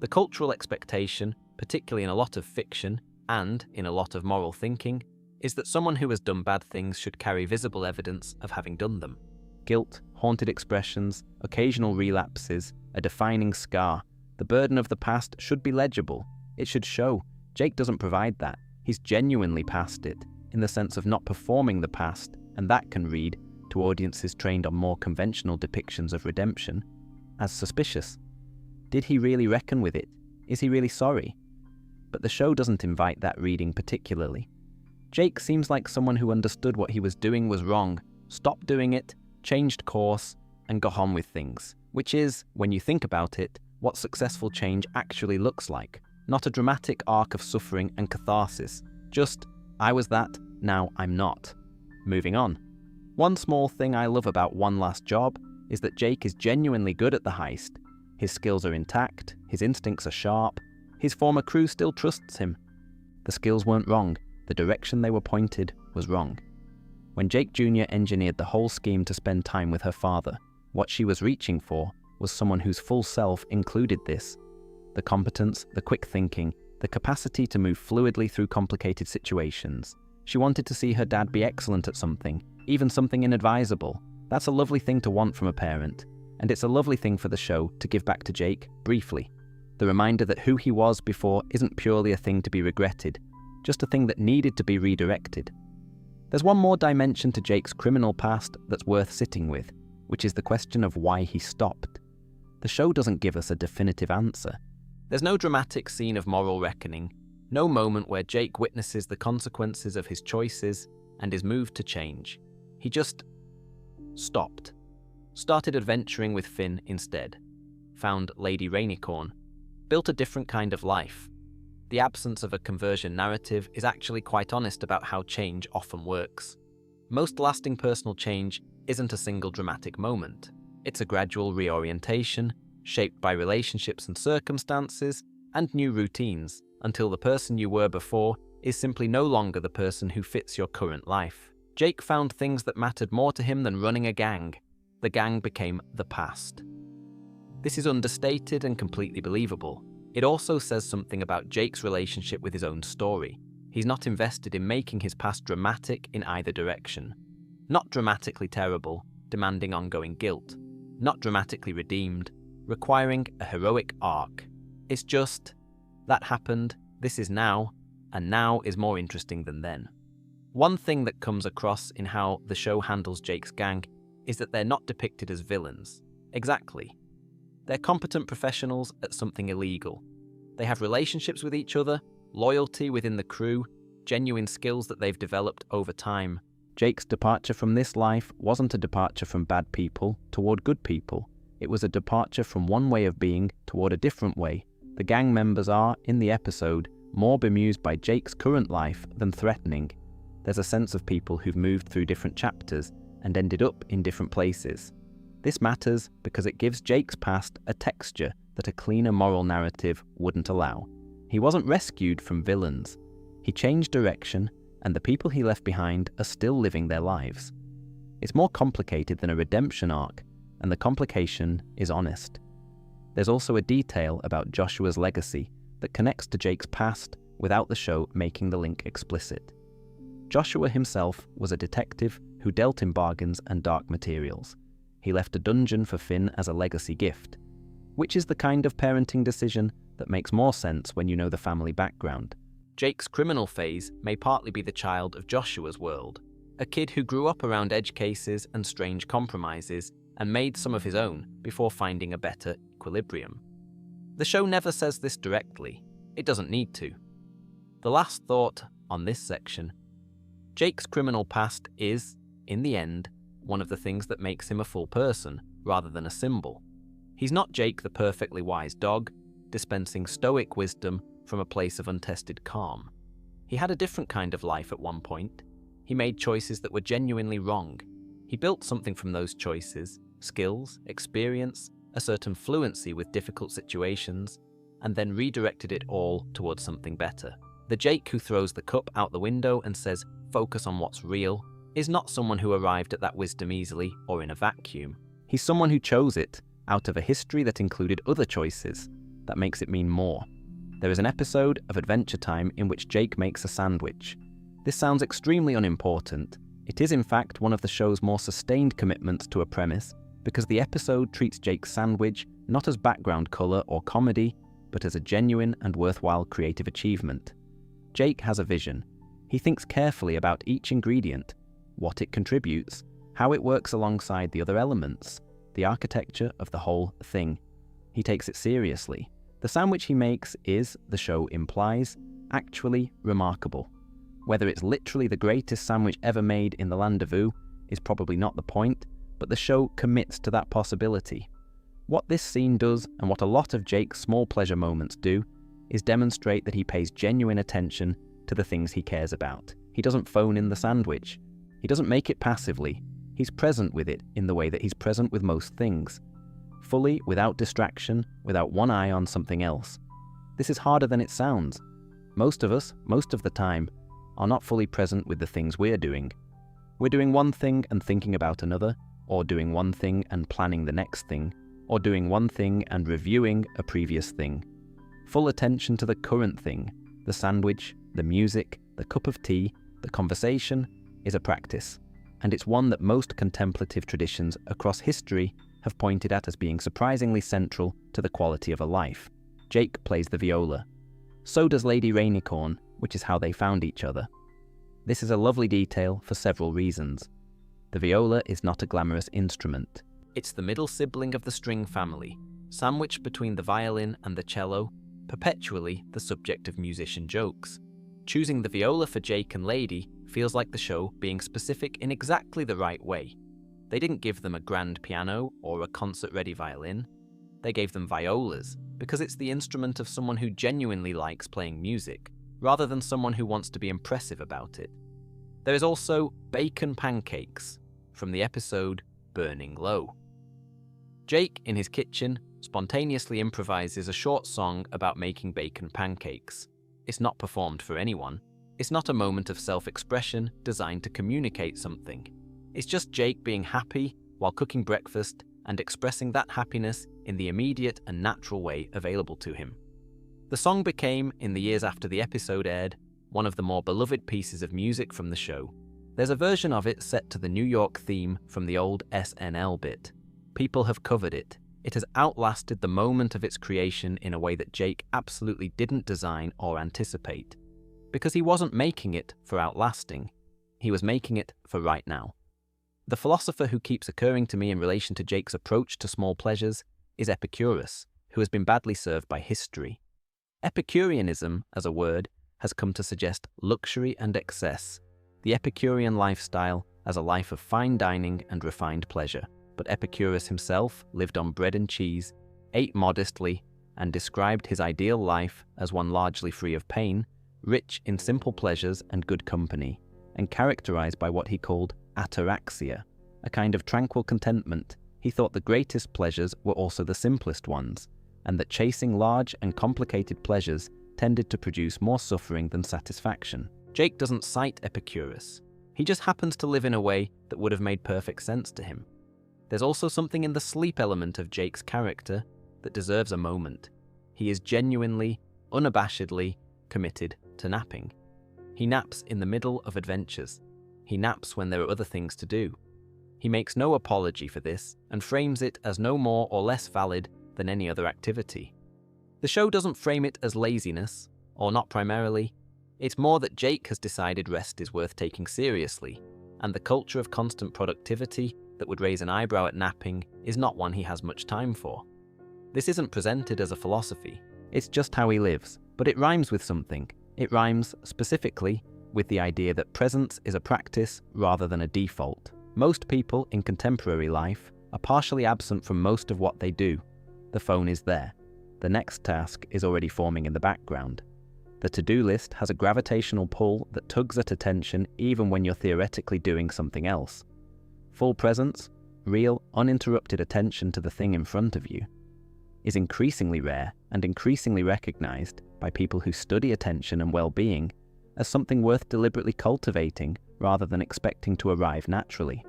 S2: The cultural expectation, particularly in a lot of fiction, and in a lot of moral thinking, is that someone who has done bad things should carry visible evidence of having done them.
S1: Guilt, haunted expressions, occasional relapses, a defining scar. The burden of the past should be legible. It should show. Jake doesn't provide that. He's genuinely past it, in the sense of not performing the past, and that can read, to audiences trained on more conventional depictions of redemption, as suspicious. Did he really reckon with it? Is he really sorry? But the show doesn't invite that reading particularly. Jake seems like someone who understood what he was doing was wrong, stopped doing it, changed course, and got on with things, which is, when you think about it, what successful change actually looks like. Not a dramatic arc of suffering and catharsis, just, I was that, now I'm not. Moving on. One small thing I love about One Last Job is that Jake is genuinely good at the heist. His skills are intact, his instincts are sharp, his former crew still trusts him. The skills weren't wrong, the direction they were pointed was wrong. When Jake Jr. engineered the whole scheme to spend time with her father, what she was reaching for was someone whose full self included this. The competence, the quick thinking, the capacity to move fluidly through complicated situations. She wanted to see her dad be excellent at something, even something inadvisable. That's a lovely thing to want from a parent, and it's a lovely thing for the show to give back to Jake, briefly. The reminder that who he was before isn't purely a thing to be regretted, just a thing that needed to be redirected. There's one more dimension to Jake's criminal past that's worth sitting with, which is the question of why he stopped. The show doesn't give us a definitive answer.
S2: There's no dramatic scene of moral reckoning, no moment where Jake witnesses the consequences of his choices and is moved to change. He just stopped. Started adventuring with Finn instead. Found Lady Rainicorn. Built a different kind of life. The absence of a conversion narrative is actually quite honest about how change often works. Most lasting personal change isn't a single dramatic moment. It's a gradual reorientation, shaped by relationships and circumstances, and new routines, until the person you were before is simply no longer the person who fits your current life. Jake found things that mattered more to him than running a gang. The gang became the past. This is understated and completely believable. It also says something about Jake's relationship with his own story. He's not invested in making his past dramatic in either direction. Not dramatically terrible, demanding ongoing guilt. Not dramatically redeemed, requiring a heroic arc. It's just, that happened, this is now, and now is more interesting than then. One thing that comes across in how the show handles Jake's gang is that they're not depicted as villains. Exactly. They're competent professionals at something illegal. They have relationships with each other, loyalty within the crew, genuine skills that they've developed over time.
S1: Jake's departure from this life wasn't a departure from bad people toward good people. It was a departure from one way of being toward a different way. The gang members are, in the episode, more bemused by Jake's current life than threatening. There's a sense of people who've moved through different chapters and ended up in different places. This matters because it gives Jake's past a texture that a cleaner moral narrative wouldn't allow. He wasn't rescued from villains. He changed direction, and the people he left behind are still living their lives. It's more complicated than a redemption arc, and the complication is honest. There's also a detail about Joshua's legacy that connects to Jake's past without the show making the link explicit. Joshua himself was a detective who dealt in bargains and dark materials. He left a dungeon for Finn as a legacy gift, which is the kind of parenting decision that makes more sense when you know the family background.
S2: Jake's criminal phase may partly be the child of Joshua's world, a kid who grew up around edge cases and strange compromises and made some of his own before finding a better equilibrium. The show never says this directly. It doesn't need to. The last thought on this section: Jake's criminal past is, in the end, one of the things that makes him a full person, rather than a symbol. He's not Jake the perfectly wise dog, dispensing stoic wisdom from a place of untested calm. He had a different kind of life at one point. He made choices that were genuinely wrong. He built something from those choices, skills, experience, a certain fluency with difficult situations, and then redirected it all towards something better. The Jake who throws the cup out the window and says, "Focus on what's real," is not someone who arrived at that wisdom easily or in a vacuum.
S1: He's someone who chose it out of a history that included other choices. That makes it mean more. There is an episode of Adventure Time in which Jake makes a sandwich. This sounds extremely unimportant. It is in fact one of the show's more sustained commitments to a premise, because the episode treats Jake's sandwich not as background colour or comedy, but as a genuine and worthwhile creative achievement. Jake has a vision. He thinks carefully about each ingredient, what it contributes, how it works alongside the other elements, the architecture of the whole thing. He takes it seriously. The sandwich he makes is, the show implies, actually remarkable. Whether it's literally the greatest sandwich ever made in the land of Ooo is probably not the point, but the show commits to that possibility. What this scene does, and what a lot of Jake's small pleasure moments do, is demonstrate that he pays genuine attention to the things he cares about. He doesn't phone in the sandwich. He doesn't make it passively. He's present with it in the way that he's present with most things. Fully, without distraction, without one eye on something else. This is harder than it sounds. Most of us, most of the time, are not fully present with the things we're doing. We're doing one thing and thinking about another, or doing one thing and planning the next thing, or doing one thing and reviewing a previous thing. Full attention to the current thing, the sandwich, the music, the cup of tea, the conversation, is a practice, and it's one that most contemplative traditions across history have pointed at as being surprisingly central to the quality of a life. Jake plays the viola. So does Lady Rainicorn, which is how they found each other. This is a lovely detail for several reasons. The viola is not a glamorous instrument.
S2: It's the middle sibling of the string family, sandwiched between the violin and the cello, perpetually the subject of musician jokes. Choosing the viola for Jake and Lady feels like the show being specific in exactly the right way. They didn't give them a grand piano or a concert-ready violin. They gave them violas, because it's the instrument of someone who genuinely likes playing music, rather than someone who wants to be impressive about it. There is also bacon pancakes, from the episode Burning Low. Jake, in his kitchen, spontaneously improvises a short song about making bacon pancakes. It's not performed for anyone. It's not a moment of self-expression designed to communicate something. It's just Jake being happy while cooking breakfast and expressing that happiness in the immediate and natural way available to him. The song became, in the years after the episode aired, one of the more beloved pieces of music from the show. There's a version of it set to the New York theme from the old SNL bit. People have covered it. It has outlasted the moment of its creation in a way that Jake absolutely didn't design or anticipate. Because he wasn't making it for outlasting. He was making it for right now. The philosopher who keeps occurring to me in relation to Jake's approach to small pleasures is Epicurus, who has been badly served by history. Epicureanism, as a word, has come to suggest luxury and excess, the Epicurean lifestyle as a life of fine dining and refined pleasure. But Epicurus himself lived on bread and cheese, ate modestly, and described his ideal life as one largely free of pain, rich in simple pleasures and good company, and characterized by what he called ataraxia, a kind of tranquil contentment. He thought the greatest pleasures were also the simplest ones, and that chasing large and complicated pleasures tended to produce more suffering than satisfaction. Jake doesn't cite Epicurus. He just happens to live in a way that would have made perfect sense to him. There's also something in the sleep element of Jake's character that deserves a moment. He is genuinely, unabashedly committed to napping. He naps in the middle of adventures. He naps when there are other things to do. He makes no apology for this and frames it as no more or less valid than any other activity. The show doesn't frame it as laziness, or not primarily. It's more that Jake has decided rest is worth taking seriously, and the culture of constant productivity that would raise an eyebrow at napping is not one he has much time for. This isn't presented as a philosophy. It's just how he lives, but it rhymes with something. It rhymes, specifically, with the idea that presence is a practice rather than a default. Most people in contemporary life are partially absent from most of what they do. The phone is there. The next task is already forming in the background.
S1: The to-do list has a gravitational pull that tugs at attention even when you're theoretically doing something else. Full presence, real, uninterrupted attention to the thing in front of you, is increasingly rare and increasingly recognized by people who study attention and well-being as something worth deliberately cultivating rather than expecting to arrive naturally.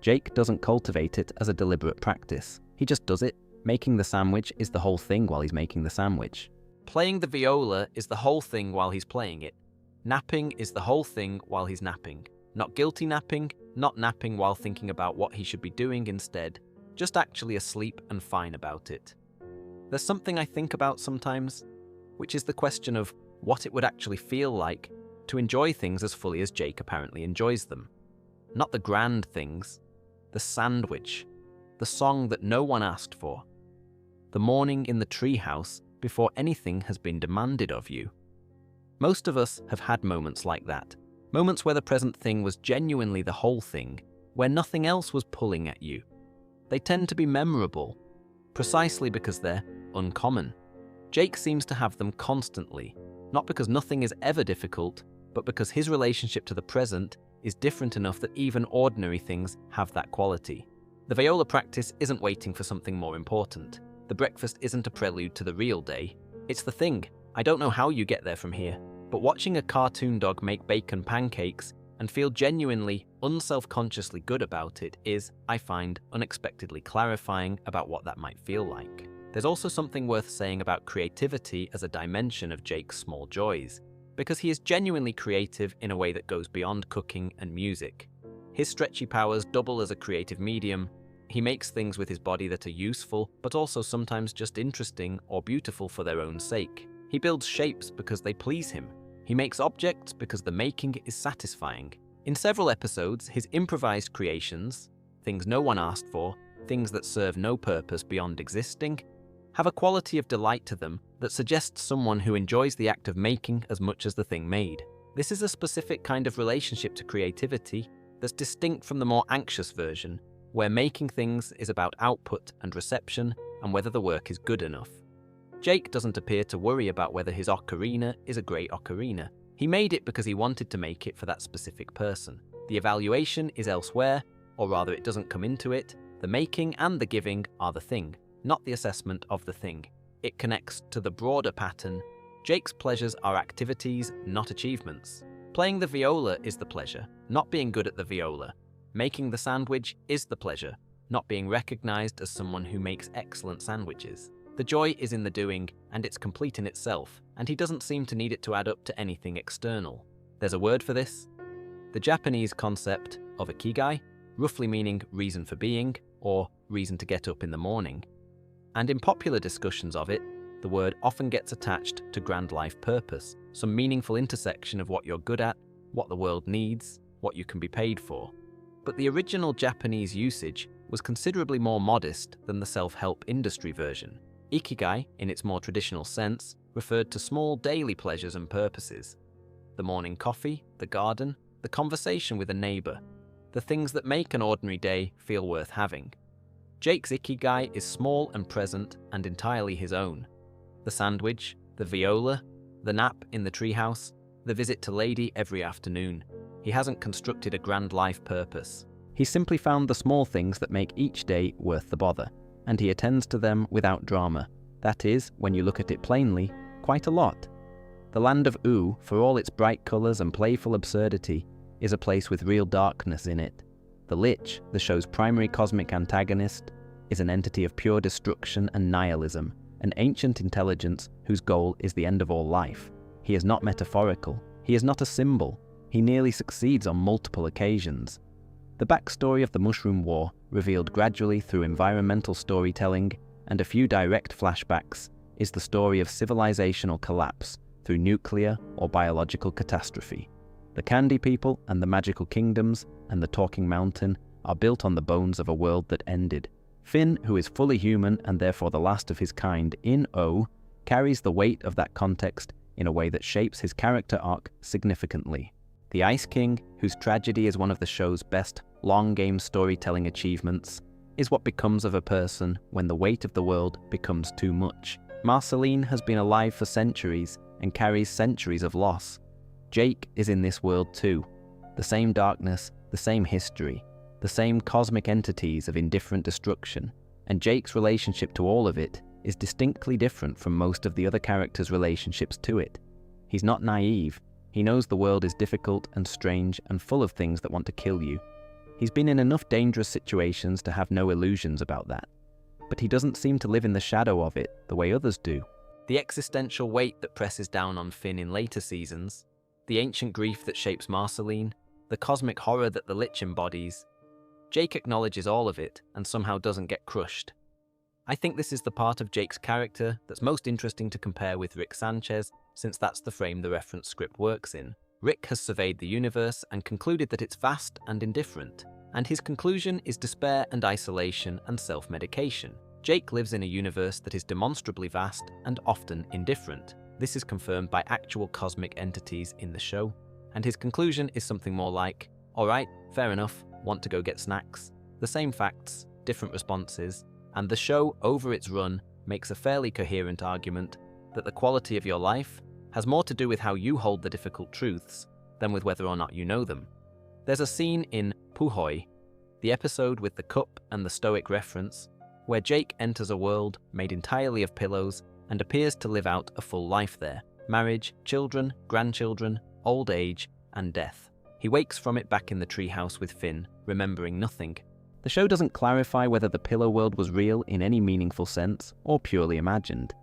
S1: Jake doesn't cultivate it as a deliberate practice. He just does it. Making the sandwich is the whole thing while he's making the sandwich.
S2: Playing the viola is the whole thing while he's playing it. Napping is the whole thing while he's napping. Not guilty napping, not napping while thinking about what he should be doing instead, just actually asleep and fine about it. There's something I think about sometimes, which is the question of what it would actually feel like to enjoy things as fully as Jake apparently enjoys them. Not the grand things, the sandwich, the song that no one asked for, the morning in the treehouse before anything has been demanded of you. Most of us have had moments like that, moments where the present thing was genuinely the whole thing, where nothing else was pulling at you. They tend to be memorable, precisely because they're uncommon. Jake seems to have them constantly, not because nothing is ever difficult, but because his relationship to the present is different enough that even ordinary things have that quality. The viola practice isn't waiting for something more important. The breakfast isn't a prelude to the real day. It's the thing. I don't know how you get there from here, but watching a cartoon dog make bacon pancakes and feel genuinely, unself-consciously good about it is, I find, unexpectedly clarifying about what that might feel like. There's also something worth saying about creativity as a dimension of Jake's small joys, because he is genuinely creative in a way that goes beyond cooking and music. His stretchy powers double as a creative medium. He makes things with his body that are useful, but also sometimes just interesting or beautiful for their own sake. He builds shapes because they please him. He makes objects because the making is satisfying. In several episodes, his improvised creations, things no one asked for, things that serve no purpose beyond existing, have a quality of delight to them that suggests someone who enjoys the act of making as much as the thing made. This is a specific kind of relationship to creativity that's distinct from the more anxious version, where making things is about output and reception and whether the work is good enough. Jake doesn't appear to worry about whether his ocarina is a great ocarina. He made it because he wanted to make it for that specific person. The evaluation is elsewhere, or rather it doesn't come into it. The making and the giving are the thing, not the assessment of the thing. It connects to the broader pattern. Jake's pleasures are activities, not achievements. Playing the viola is the pleasure, not being good at the viola. Making the sandwich is the pleasure, not being recognized as someone who makes excellent sandwiches. The joy is in the doing, and it's complete in itself, and he doesn't seem to need it to add up to anything external. There's a word for this. The Japanese concept of ikigai, roughly meaning reason for being, or reason to get up in the morning. And in popular discussions of it, the word often gets attached to grand life purpose, some meaningful intersection of what you're good at, what the world needs, what you can be paid for. But the original Japanese usage was considerably more modest than the self-help industry version. Ikigai, in its more traditional sense, referred to small daily pleasures and purposes. The morning coffee, the garden, the conversation with a neighbor, the things that make an ordinary day feel worth having. Jake's ikigai is small and present and entirely his own. The sandwich, the viola, the nap in the treehouse, the visit to Lady every afternoon. He hasn't constructed a grand life purpose. He simply found the small things that make each day worth the bother, and he attends to them without drama. That is, when you look at it plainly, quite a lot. The land of Oo, for all its bright colours and playful absurdity, is a place with real darkness in it. The Lich, the show's primary cosmic antagonist, is an entity of pure destruction and nihilism, an ancient intelligence whose goal is the end of all life. He is not metaphorical. He is not a symbol. He nearly succeeds on multiple occasions. The backstory of the Mushroom War, revealed gradually through environmental storytelling and a few direct flashbacks, is the story of civilizational collapse through nuclear or biological catastrophe. The Candy People and the Magical Kingdoms and the Talking Mountain are built on the bones of a world that ended. Finn, who is fully human and therefore the last of his kind in O, carries the weight of that context in a way that shapes his character arc significantly. The Ice King, whose tragedy is one of the show's best long-game storytelling achievements, is what becomes of a person when the weight of the world becomes too much. Marceline has been alive for centuries,
S1: and carries centuries of loss. Jake is in this world too. The same darkness, the same history, the same cosmic entities of indifferent destruction, and Jake's relationship to all of it is distinctly different from most of the other characters' relationships to it. He's not naive. He knows the world is difficult and strange and full of things that want to kill you. He's been in enough dangerous situations to have no illusions about that. But he doesn't seem to live in the shadow of it the way others do.
S2: The existential weight that presses down on Finn in later seasons, the ancient grief that shapes Marceline, the cosmic horror that the Lich embodies, Jake acknowledges all of it and somehow doesn't get crushed. I think this is the part of Jake's character that's most interesting to compare with Rick Sanchez, since that's the frame the reference script works in. Rick has surveyed the universe and concluded that it's vast and indifferent, and his conclusion is despair and isolation and self-medication. Jake lives in a universe that is demonstrably vast and often indifferent. This is confirmed by actual cosmic entities in the show, and his conclusion is something more like, alright, fair enough, want to go get snacks. The same facts, different responses, and the show, over its run, makes a fairly coherent argument that the quality of your life has more to do with how you hold the difficult truths than with whether or not you know them. There's a scene in Puhoi, the episode with the cup and the Stoic reference, where Jake enters a world made entirely of pillows and appears to live out a full life there. Marriage, children, grandchildren, old age, and death. He wakes from it back in the treehouse with Finn, remembering nothing.
S1: The show doesn't clarify whether the pillow world was real in any meaningful sense or purely imagined.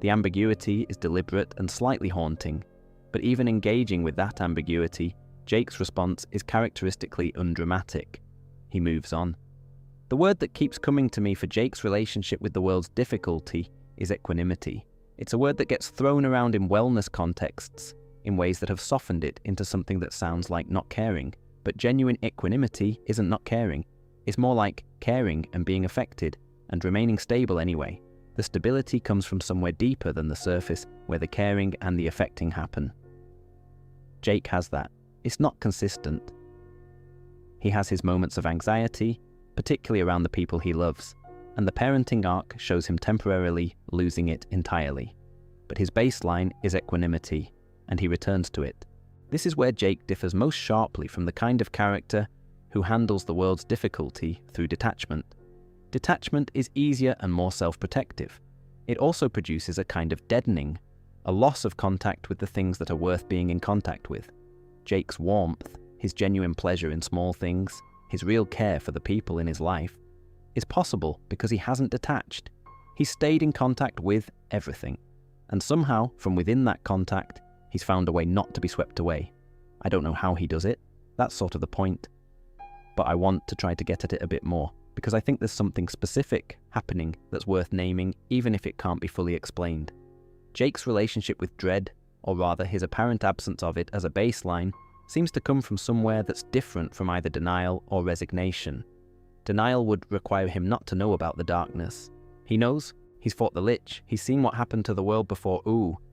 S1: The ambiguity is deliberate and slightly haunting, but even engaging with that ambiguity, Jake's response is characteristically undramatic. He moves on. The word that keeps coming to me for Jake's relationship with the world's difficulty is equanimity. It's a word that gets thrown around in wellness contexts in ways that have softened it into something that sounds like not caring, but genuine equanimity isn't not caring. It's more like caring and being affected, and remaining stable anyway. The stability comes from somewhere deeper than the surface where the caring and the affecting happen. Jake has that. It's not consistent. He has his moments of anxiety, particularly around the people he loves, and the parenting arc shows him temporarily losing it entirely. But his baseline is equanimity, and he returns to it. This is where Jake differs most sharply from the kind of character who handles the world's difficulty through detachment. Detachment is easier and more self-protective. It also produces a kind of deadening, a loss of contact with the things that are worth being in contact with. Jake's warmth, his genuine pleasure in small things, his real care for the people in his life, is possible because he hasn't detached. He's stayed in contact with everything, and somehow, from within that contact, he's found a way not to be swept away. I don't know how he does it, that's sort of the point. But I want to try to get at it a bit more, because I think there's something specific happening that's worth naming, even if it can't be fully explained. Jake's relationship with dread, or rather his apparent absence of it as a baseline, seems to come from somewhere that's different from either denial or resignation. Denial would require him not to know about the darkness. He knows, he's fought the Lich, he's seen what happened to the world before,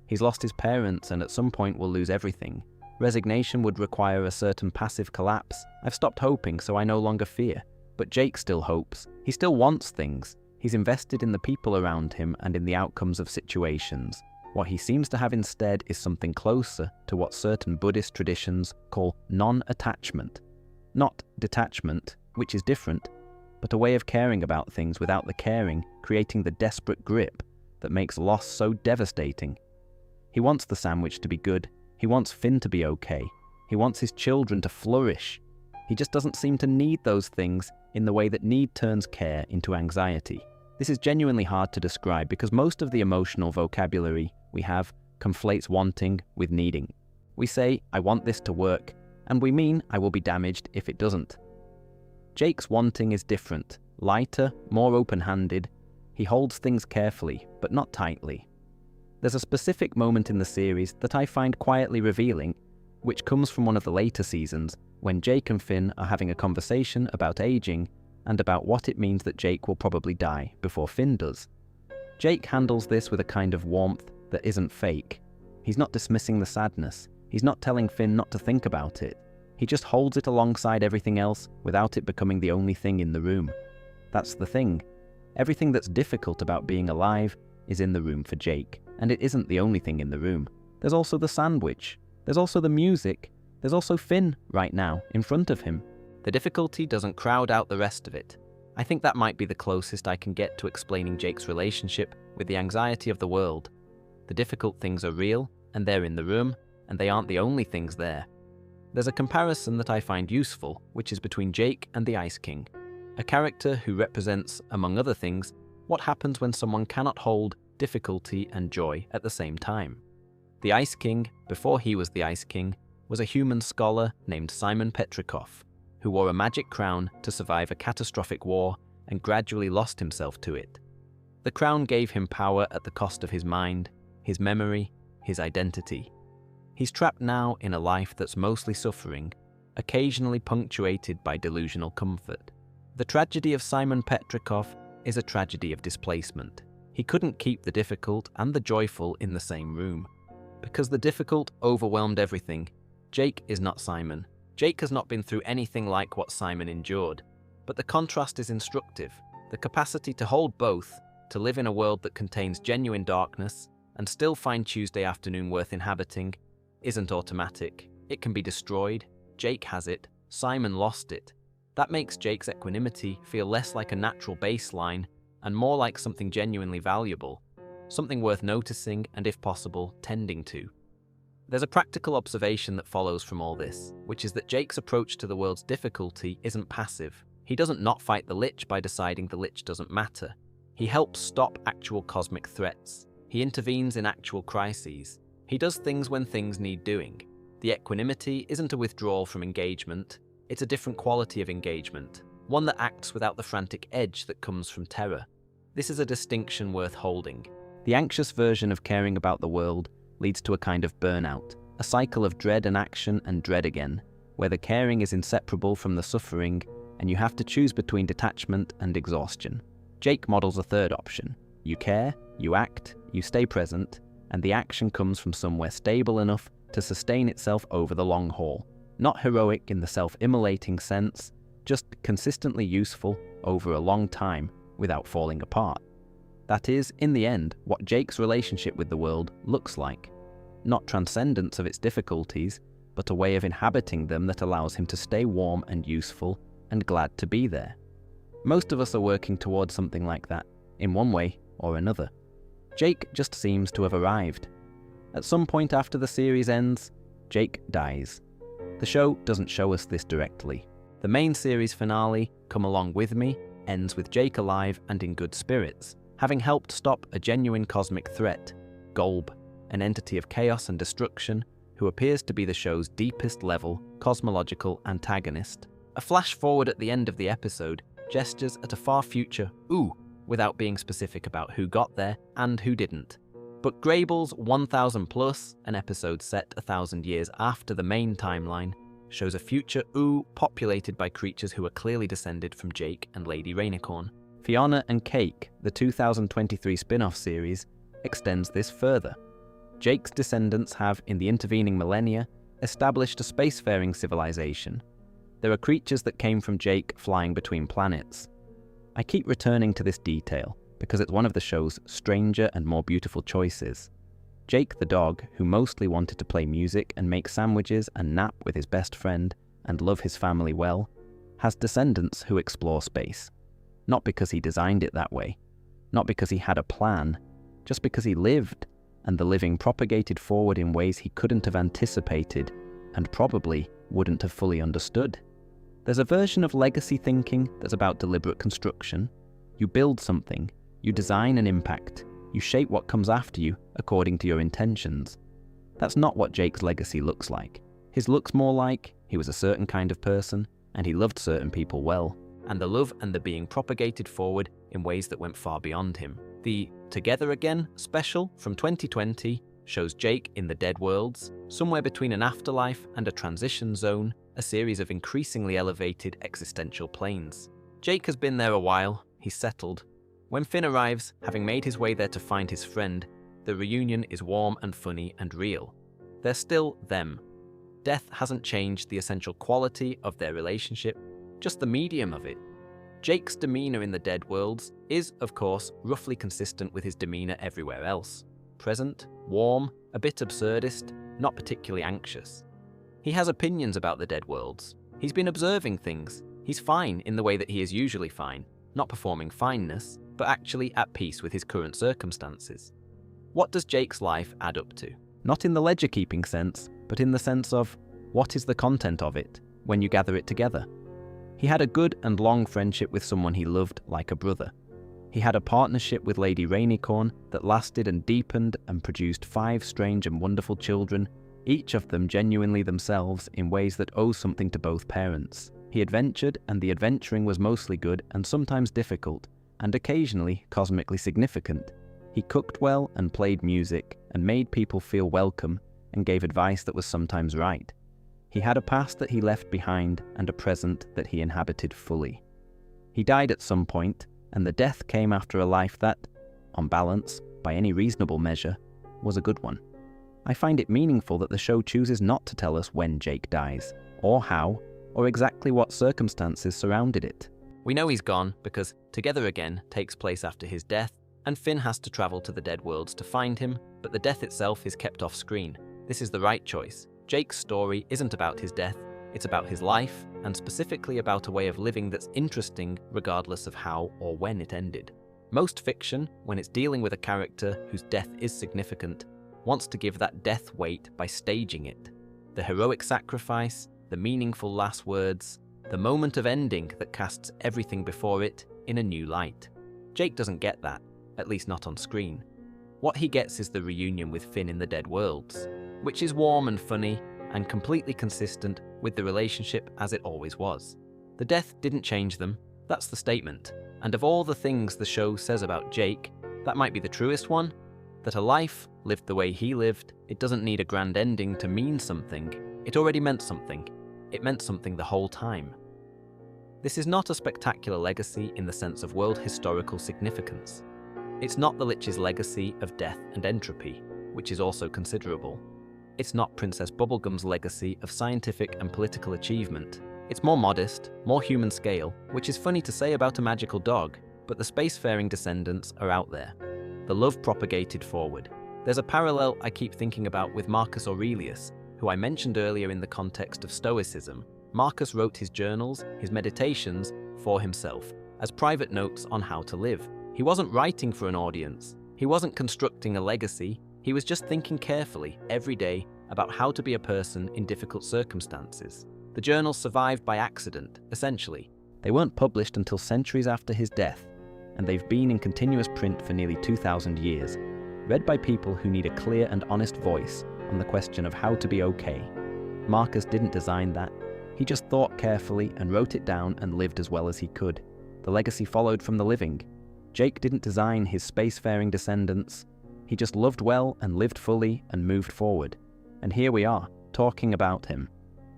S1: he's lost his parents and at some point will lose everything. Resignation would require a certain passive collapse. I've stopped hoping, so I no longer fear. But Jake still hopes. He still wants things. He's invested in the people around him and in the outcomes of situations. What he seems to have instead is something closer to what certain Buddhist traditions call non-attachment. Not detachment, which is different, but a way of caring about things without the caring, creating the desperate grip that makes loss so devastating. He wants the sandwich to be good. He wants Finn to be okay. He wants his children to flourish. He just doesn't seem to need those things in the way that need turns care into anxiety. This is genuinely hard to describe because most of the emotional vocabulary we have conflates wanting with needing. We say, I want this to work, and we mean I will be damaged if it doesn't. Jake's wanting is different, lighter, more open-handed. He holds things carefully, but not tightly. There's a specific moment in the series that I find quietly revealing, which comes from one of the later seasons, when Jake and Finn are having a conversation about aging and about what it means that Jake will probably die before Finn does. Jake handles this with a kind of warmth that isn't fake. He's not dismissing the sadness. He's not telling Finn not to think about it. He just holds it alongside everything else without it becoming the only thing in the room. That's the thing. Everything that's difficult about being alive is in the room for Jake, and it isn't the only thing in the room. There's also the sandwich. There's also the music. There's also Finn right now, in front of him.
S2: The difficulty doesn't crowd out the rest of it. I think that might be the closest I can get to explaining Jake's relationship with the anxiety of the world. The difficult things are real, and they're in the room, and they aren't the only things there. There's a comparison that I find useful, which is between Jake and the Ice King, a character who represents, among other things, what happens when someone cannot hold difficulty and joy at the same time. The Ice King, before he was the Ice King, was a human scholar named Simon Petrikov, who wore a magic crown to survive a catastrophic war and gradually lost himself to it. The crown gave him power at the cost of his mind, his memory, his identity. He's trapped now in a life that's mostly suffering, occasionally punctuated by delusional comfort. The tragedy of Simon Petrikov is a tragedy of displacement. He couldn't keep the difficult and the joyful in the same room. Because the difficult overwhelmed everything, Jake is not Simon. Jake has not been through anything like what Simon endured. But the contrast is instructive. The capacity to hold both, to live in a world that contains genuine darkness, and still find Tuesday afternoon worth inhabiting, isn't automatic. It can be destroyed. Jake has it. Simon lost it. That makes Jake's equanimity feel less like a natural baseline and more like something genuinely valuable, something worth noticing and, if possible, tending to. There's a practical observation that follows from all this, which is that Jake's approach to the world's difficulty isn't passive. He doesn't not fight the Lich by deciding the Lich doesn't matter. He helps stop actual cosmic threats. He intervenes in actual crises. He does things when things need doing. The equanimity isn't a withdrawal from engagement. It's a different quality of engagement, one that acts without the frantic edge that comes from terror. This is a distinction worth holding.
S1: The anxious version of caring about the world leads to a kind of burnout, a cycle of dread and action and dread again, where the caring is inseparable from the suffering, and you have to choose between detachment and exhaustion. Jake models a third option. You care, you act, you stay present, and the action comes from somewhere stable enough to sustain itself over the long haul. Not heroic in the self-immolating sense, just consistently useful over a long time without falling apart. That is, in the end, what Jake's relationship with the world looks like. Not transcendence of its difficulties, but a way of inhabiting them that allows him to stay warm and useful and glad to be there. Most of us are working towards something like that, in one way or another. Jake just seems to have arrived. At some point after the series ends, Jake dies. The show doesn't show us this directly. The main series finale, Come Along With Me, ends with Jake alive and in good spirits, having helped stop a genuine cosmic threat, Golb, an entity of chaos and destruction who appears to be the show's deepest level cosmological antagonist. A flash forward at the end of the episode gestures at a far future without being specific about who got there and who didn't. But Grayble's 1000 Plus, an episode set 1,000 years after the main timeline, shows a future populated by creatures who are clearly descended from Jake and Lady Rainicorn. Fiona and Cake, the 2023 spin-off series, extends this further. Jake's descendants have, in the intervening millennia, established a spacefaring civilization. There are creatures that came from Jake flying between planets. I keep returning to this detail because it's one of the show's stranger and more beautiful choices. Jake the dog, who mostly wanted to play music and make sandwiches and nap with his best friend and love his family well, has descendants who explore space. Not because he designed it that way, not because he had a plan, just because he lived, and the living propagated forward in ways he couldn't have anticipated and probably wouldn't have fully understood. There's a version of legacy thinking that's about deliberate construction. You build something, you design an impact, you shape what comes after you according to your intentions. That's not what Jake's legacy looks like. His looks more like he was a certain kind of person and he loved certain people well, and the love and the being propagated forward in ways that went far beyond him. The Together Again special from 2020 shows Jake in the Dead Worlds, somewhere between an afterlife and a transition zone, a series of increasingly elevated existential planes. Jake has been there a while, he's settled. When Finn arrives, having made his way there to find his friend, the reunion is warm and funny and real. They're still them. Death hasn't changed the essential quality of their relationship, just the medium of it. Jake's demeanor in the Dead Worlds is, of course, roughly consistent with his demeanor everywhere else. Present, warm,
S2: a bit absurdist, not particularly anxious. He has opinions about the dead worlds. He's been observing things. He's fine in the way that he is usually fine, not performing fineness, but actually at peace with his current circumstances. What does Jake's life add up to?
S1: Not in the ledger-keeping sense, but in the sense of what is the content of it when you gather it together. He had a good and long friendship with someone he loved like a brother. He had a partnership with Lady Rainicorn that lasted and deepened and produced 5 strange and wonderful children, each of them genuinely themselves in ways that owe something to both parents. He adventured, and the adventuring was mostly good and sometimes difficult, and occasionally cosmically significant. He cooked well and played music and made people feel welcome and gave advice that was sometimes right. He had a past that he left behind and a present that he inhabited fully. He died at some point, and the death came after a life that, on balance, by any reasonable measure, was a good one. I find it meaningful that the show chooses not to tell us when Jake dies, or how, or exactly what circumstances surrounded it.
S2: We know he's gone because Together Again takes place after his death, and Finn has to travel to the dead worlds to find him, but the death itself is kept off screen. This is the right choice. Jake's story isn't about his death, it's about his life, and specifically about a way of living that's interesting regardless of how or when it ended. Most fiction, when it's dealing with a character whose death is significant, wants to give that death weight by staging it. The heroic sacrifice, the meaningful last words, the moment of ending that casts everything before it in a new light. Jake doesn't get that, at least not on screen. What he gets is the reunion with Finn in the dead worlds, which is warm and funny and completely consistent with the relationship as it always was. The death didn't change them, that's the statement. And of all the things the show says about Jake, that might be the truest one, that a life lived the way he lived, it doesn't need a grand ending to mean something. It already meant something. It meant something the whole time. This is not a spectacular legacy in the sense of world historical significance. It's not the Lich's legacy of death and entropy, which is also considerable. It's not Princess Bubblegum's legacy of scientific and political achievement. It's more modest, more human scale, which is funny to say about a magical dog, but the spacefaring descendants are out there. The love propagated forward. There's a parallel I keep thinking about with Marcus Aurelius, who I mentioned earlier in the context of Stoicism. Marcus wrote his journals, his meditations, for himself, as private notes on how to live. He wasn't writing for an audience. He wasn't constructing a legacy. He was just thinking carefully, every day, about how to be a person in difficult circumstances. The journals survived by accident, essentially.
S1: They weren't published until centuries after his death, and they've been in continuous print for nearly 2,000 years, read by people who need a clear and honest voice on the question of how to be okay. Marcus didn't design that. He just thought carefully and wrote it down and lived as well as he could. The legacy followed from the living. Jake didn't design his spacefaring descendants. He just loved well and lived fully and moved forward. And here we are, talking about him.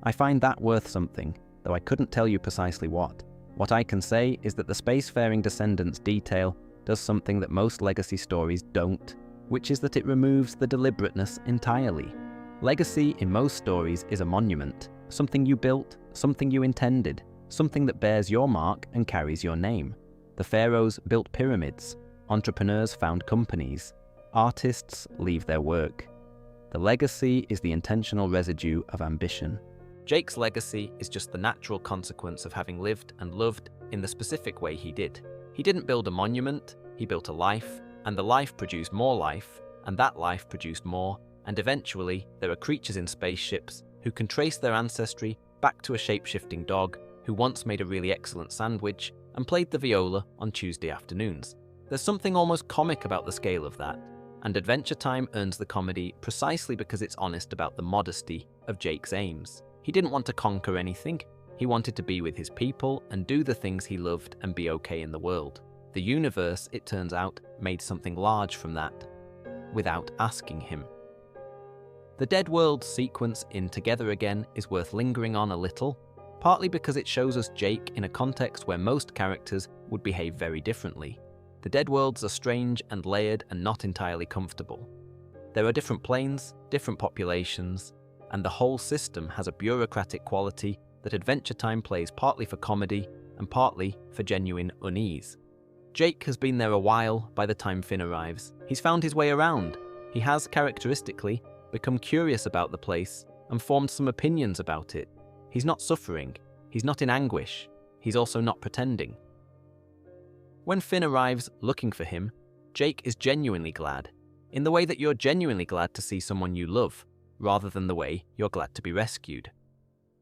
S1: I find that worth something, though I couldn't tell you precisely what. What I can say is that the spacefaring descendants detail does something that most legacy stories don't, which is that it removes the deliberateness entirely. Legacy in most stories is a monument, something you built, something you intended, something that bears your mark and carries your name. The pharaohs built pyramids, entrepreneurs found companies, artists leave their work. The legacy is the intentional residue of ambition.
S2: Jake's legacy is just the natural consequence of having lived and loved in the specific way he did. He didn't build a monument, he built a life, and the life produced more life, and that life produced more, and eventually there are creatures in spaceships who can trace their ancestry back to a shape-shifting dog who once made a really excellent sandwich and played the viola on Tuesday afternoons. There's something almost comic about the scale of that, and Adventure Time earns the comedy precisely because it's honest about the modesty of Jake's aims. He didn't want to conquer anything. He wanted to be with his people and do the things he loved and be okay in the world. The universe, it turns out, made something large from that, without asking him. The Dead Worlds sequence in Together Again is worth lingering on a little, partly because it shows us Jake in a context where most characters would behave very differently. The Dead Worlds are strange and layered and not entirely comfortable. There are different planes, different populations, and the whole system has a bureaucratic quality that Adventure Time plays partly for comedy and partly for genuine unease. Jake has been there a while by the time Finn arrives. He's found his way around. He has, characteristically, become curious about the place and formed some opinions about it. He's not suffering. He's not in anguish. He's also not pretending. When Finn arrives looking for him, Jake is genuinely glad, in the way that you're genuinely glad to see someone you love, rather than the way you're glad to be rescued.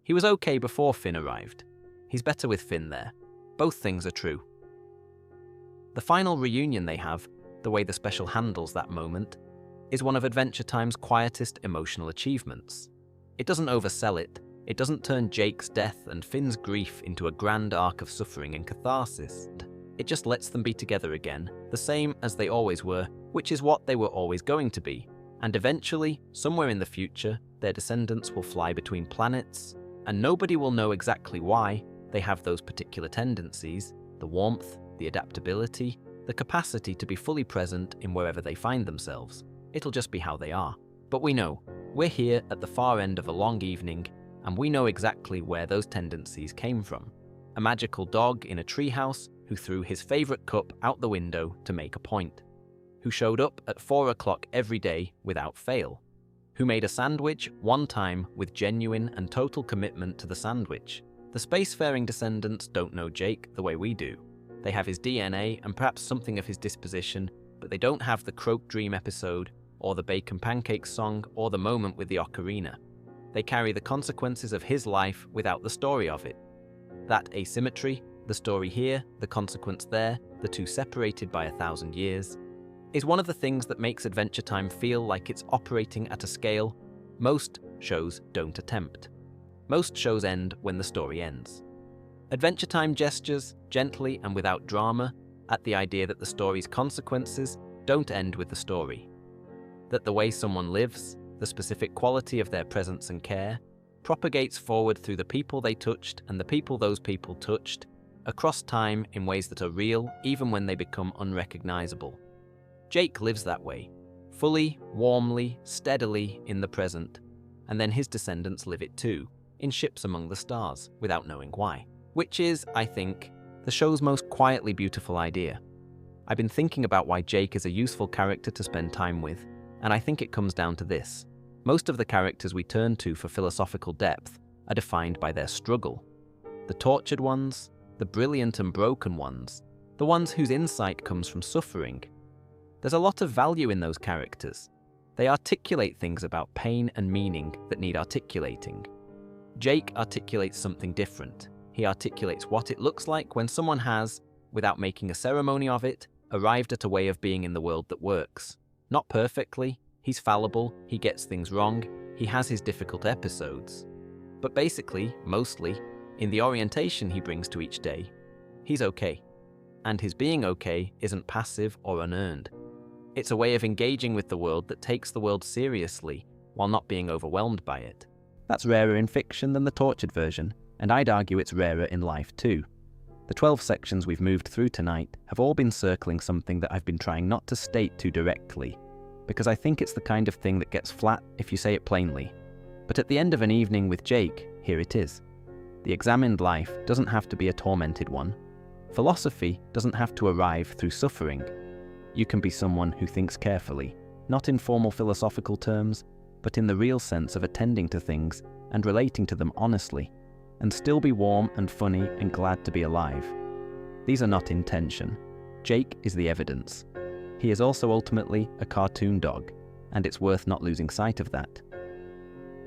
S2: He was okay before Finn arrived. He's better with Finn there. Both things are true. The final reunion they have, the way the special handles that moment, is one of Adventure Time's quietest emotional achievements. It doesn't oversell it. It doesn't turn Jake's death and Finn's grief into a grand arc of suffering and catharsis. It just lets them be together again, the same as they always were, which is what they were always going to be. And eventually, somewhere in the future, their descendants will fly between planets, and nobody will know exactly why they have those particular tendencies, the warmth, the adaptability, the capacity to be fully present in wherever they find themselves. It'll just be how they are. But we know, we're here at the far end of a long evening, and we know exactly where those tendencies came from. A magical dog in a treehouse who threw his favorite cup out the window to make a point. Who showed up at 4 o'clock every day without fail. Who made a sandwich one time with genuine and total commitment to the sandwich. The spacefaring descendants don't know Jake the way we do. They have his DNA and perhaps something of his disposition, but they don't have the Croak Dream episode, or the Bacon Pancakes song, or the moment with the ocarina. They carry the consequences of his life without the story of it. That asymmetry, the story here, the consequence there, the two separated by 1,000 years, is one of the things that makes Adventure Time feel like it's operating at a scale most shows don't attempt. Most shows end when the story ends. Adventure Time gestures, gently and without drama, at the idea that the story's consequences don't end with the story. That the way someone lives, the specific quality of their presence and care, propagates forward through the people they touched and the people those people touched, across time in ways that are real even when they become unrecognizable. Jake lives that way, fully, warmly, steadily in the present, and then his descendants live it too, in ships among the stars, without knowing why. Which is, I think, the show's most quietly beautiful idea. I've been thinking about why Jake is a useful character to spend time with, and I think it comes down to this. Most of the characters we turn to for philosophical depth are defined by their struggle. The tortured ones, the brilliant and broken ones, the ones whose insight comes from suffering. There's a lot of value in those characters. They articulate things about pain and meaning that need articulating. Jake articulates something different. He articulates what it looks like when someone has, without making a ceremony of it, arrived at a way of being in the world that works. Not perfectly, he's fallible, he gets things wrong, he has his difficult episodes. But basically, mostly, in the orientation he brings to each day, he's okay. And his being okay isn't passive or unearned. It's a way of engaging with the world that takes the world seriously while not being overwhelmed by it.
S1: That's rarer in fiction than the tortured version, and I'd argue it's rarer in life too. The 12 sections we've moved through tonight have all been circling something that I've been trying not to state too directly, because I think it's the kind of thing that gets flat if you say it plainly. But at the end of an evening with Jake, here it is. The examined life doesn't have to be a tormented one. Philosophy doesn't have to arrive through suffering. You can be someone who thinks carefully, not in formal philosophical terms, but in the real sense of attending to things and relating to them honestly, and still be warm and funny and glad to be alive. These are not intention. Jake is the evidence. He is also ultimately a cartoon dog, and it's worth not losing sight of that.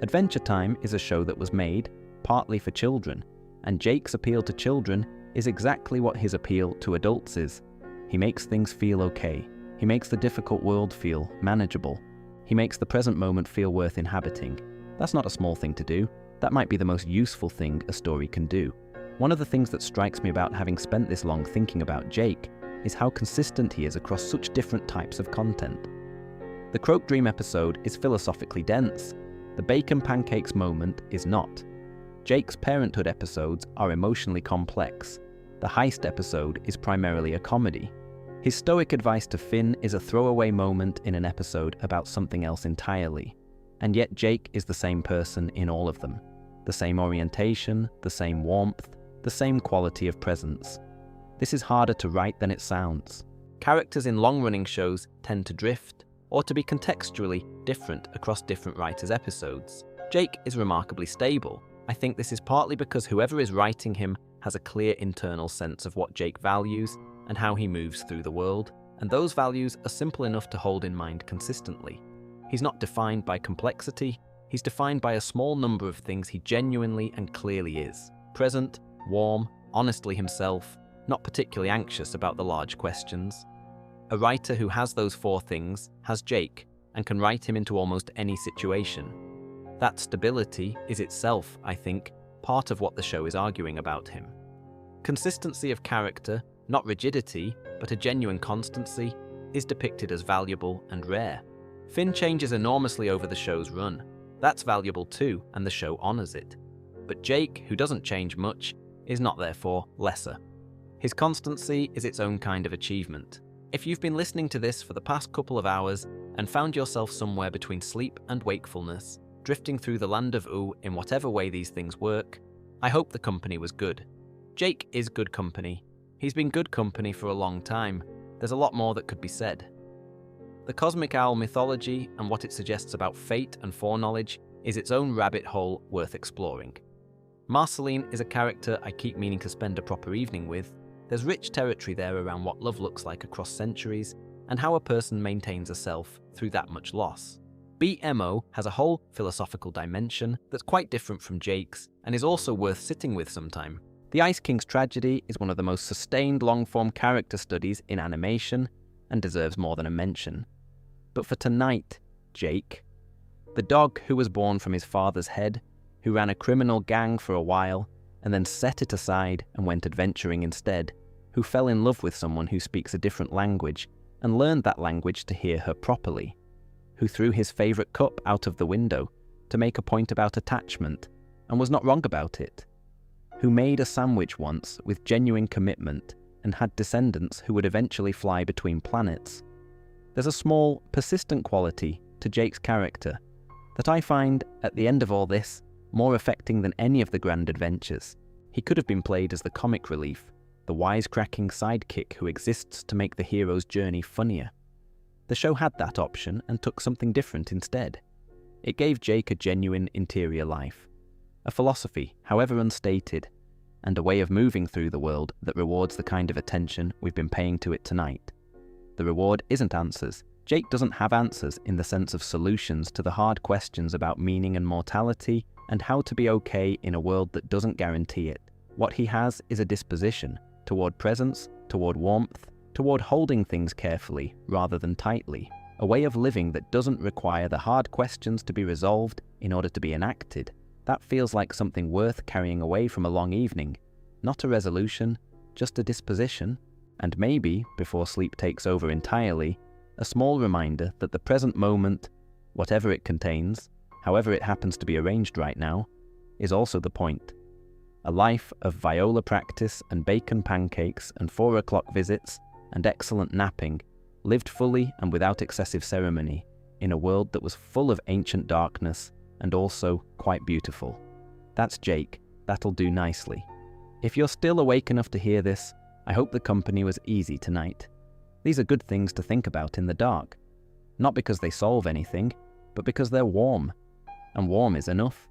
S1: Adventure Time is a show that was made partly for children, and Jake's appeal to children is exactly what his appeal to adults is. He makes things feel okay. He makes the difficult world feel manageable. He makes the present moment feel worth inhabiting. That's not a small thing to do. That might be the most useful thing a story can do. One of the things that strikes me about having spent this long thinking about Jake is how consistent he is across such different types of content. The Croak Dream episode is philosophically dense. The Bacon Pancakes moment is not. Jake's Parenthood episodes are emotionally complex. The Heist episode is primarily a comedy. His stoic advice to Finn is a throwaway moment in an episode about something else entirely. And yet Jake is the same person in all of them. The same orientation, the same warmth, the same quality of presence. This is harder to write than it sounds. Characters in long-running shows tend to drift,
S2: or to be contextually different across different writers' episodes. Jake is remarkably stable. I think this is partly because whoever is writing him has a clear internal sense of what Jake values and how he moves through the world, and those values are simple enough to hold in mind consistently. He's not defined by complexity, he's defined by a small number of things he genuinely and clearly is. Present, warm, honestly himself, not particularly anxious about the large questions. A writer who has those 4 things has Jake and can write him into almost any situation. That stability is itself, I think, part of what the show is arguing about him. Consistency of character, not rigidity, but a genuine constancy, is depicted as valuable and rare. Finn changes enormously over the show's run. That's valuable too, and the show honors it. But Jake, who doesn't change much, is not therefore lesser. His constancy is its own kind of achievement. If you've been listening to this for the past couple of hours and found yourself somewhere between sleep and wakefulness, drifting through the land of ooh in whatever way these things work, I hope the company was good. Jake is good company. He's been good company for a long time. There's a lot more that could be said. The cosmic owl mythology and what it suggests about fate and foreknowledge is its own rabbit hole worth exploring. Marceline is a character I keep meaning to spend a proper evening with. There's rich territory there around what love looks like across centuries and how a person maintains a self through that much loss. BMO has a whole philosophical dimension that's quite different from Jake's and is also worth sitting with sometime. The Ice King's tragedy is one of the most sustained long-form character studies in animation and deserves more than a mention. But for tonight, Jake, the dog who was born from his father's head, who ran a criminal gang for a while and then set it aside and went adventuring instead, who fell in love with someone who speaks a different language and learned that language to hear her properly, who threw his favourite cup out of the window to make a point about attachment and was not wrong about it, who made a sandwich once with genuine commitment and had descendants who would eventually fly between planets. There's a small, persistent quality to Jake's character that I find, at the end of all this, more affecting than any of the grand adventures. He could have been played as the comic relief, the wisecracking sidekick who exists to make the hero's journey funnier. The show had that option and took something different instead. It gave Jake a genuine interior life, a philosophy, however unstated, and a way of moving through the world that rewards the kind of attention we've been paying to it tonight. The reward isn't answers. Jake doesn't have answers in the sense of solutions to the hard questions about meaning and mortality and how to be okay in a world that doesn't guarantee it. What he has is a disposition toward presence, toward warmth, toward holding things carefully rather than tightly, a way of living that doesn't require the hard questions to be resolved in order to be enacted. That feels like something worth carrying away from a long evening. Not a resolution, just a disposition, and maybe, before sleep takes over entirely, a small reminder that the present moment, whatever it contains, however it happens to be arranged right now, is also the point. A life of viola practice and bacon pancakes and 4 o'clock visits and excellent napping, lived fully and without excessive ceremony, in a world that was full of ancient darkness and also quite beautiful. That's Jake. That'll do nicely. If you're still awake enough to hear this, I hope the company was easy tonight. These are good things to think about in the dark. Not because they solve anything, but because they're warm. And warm is enough.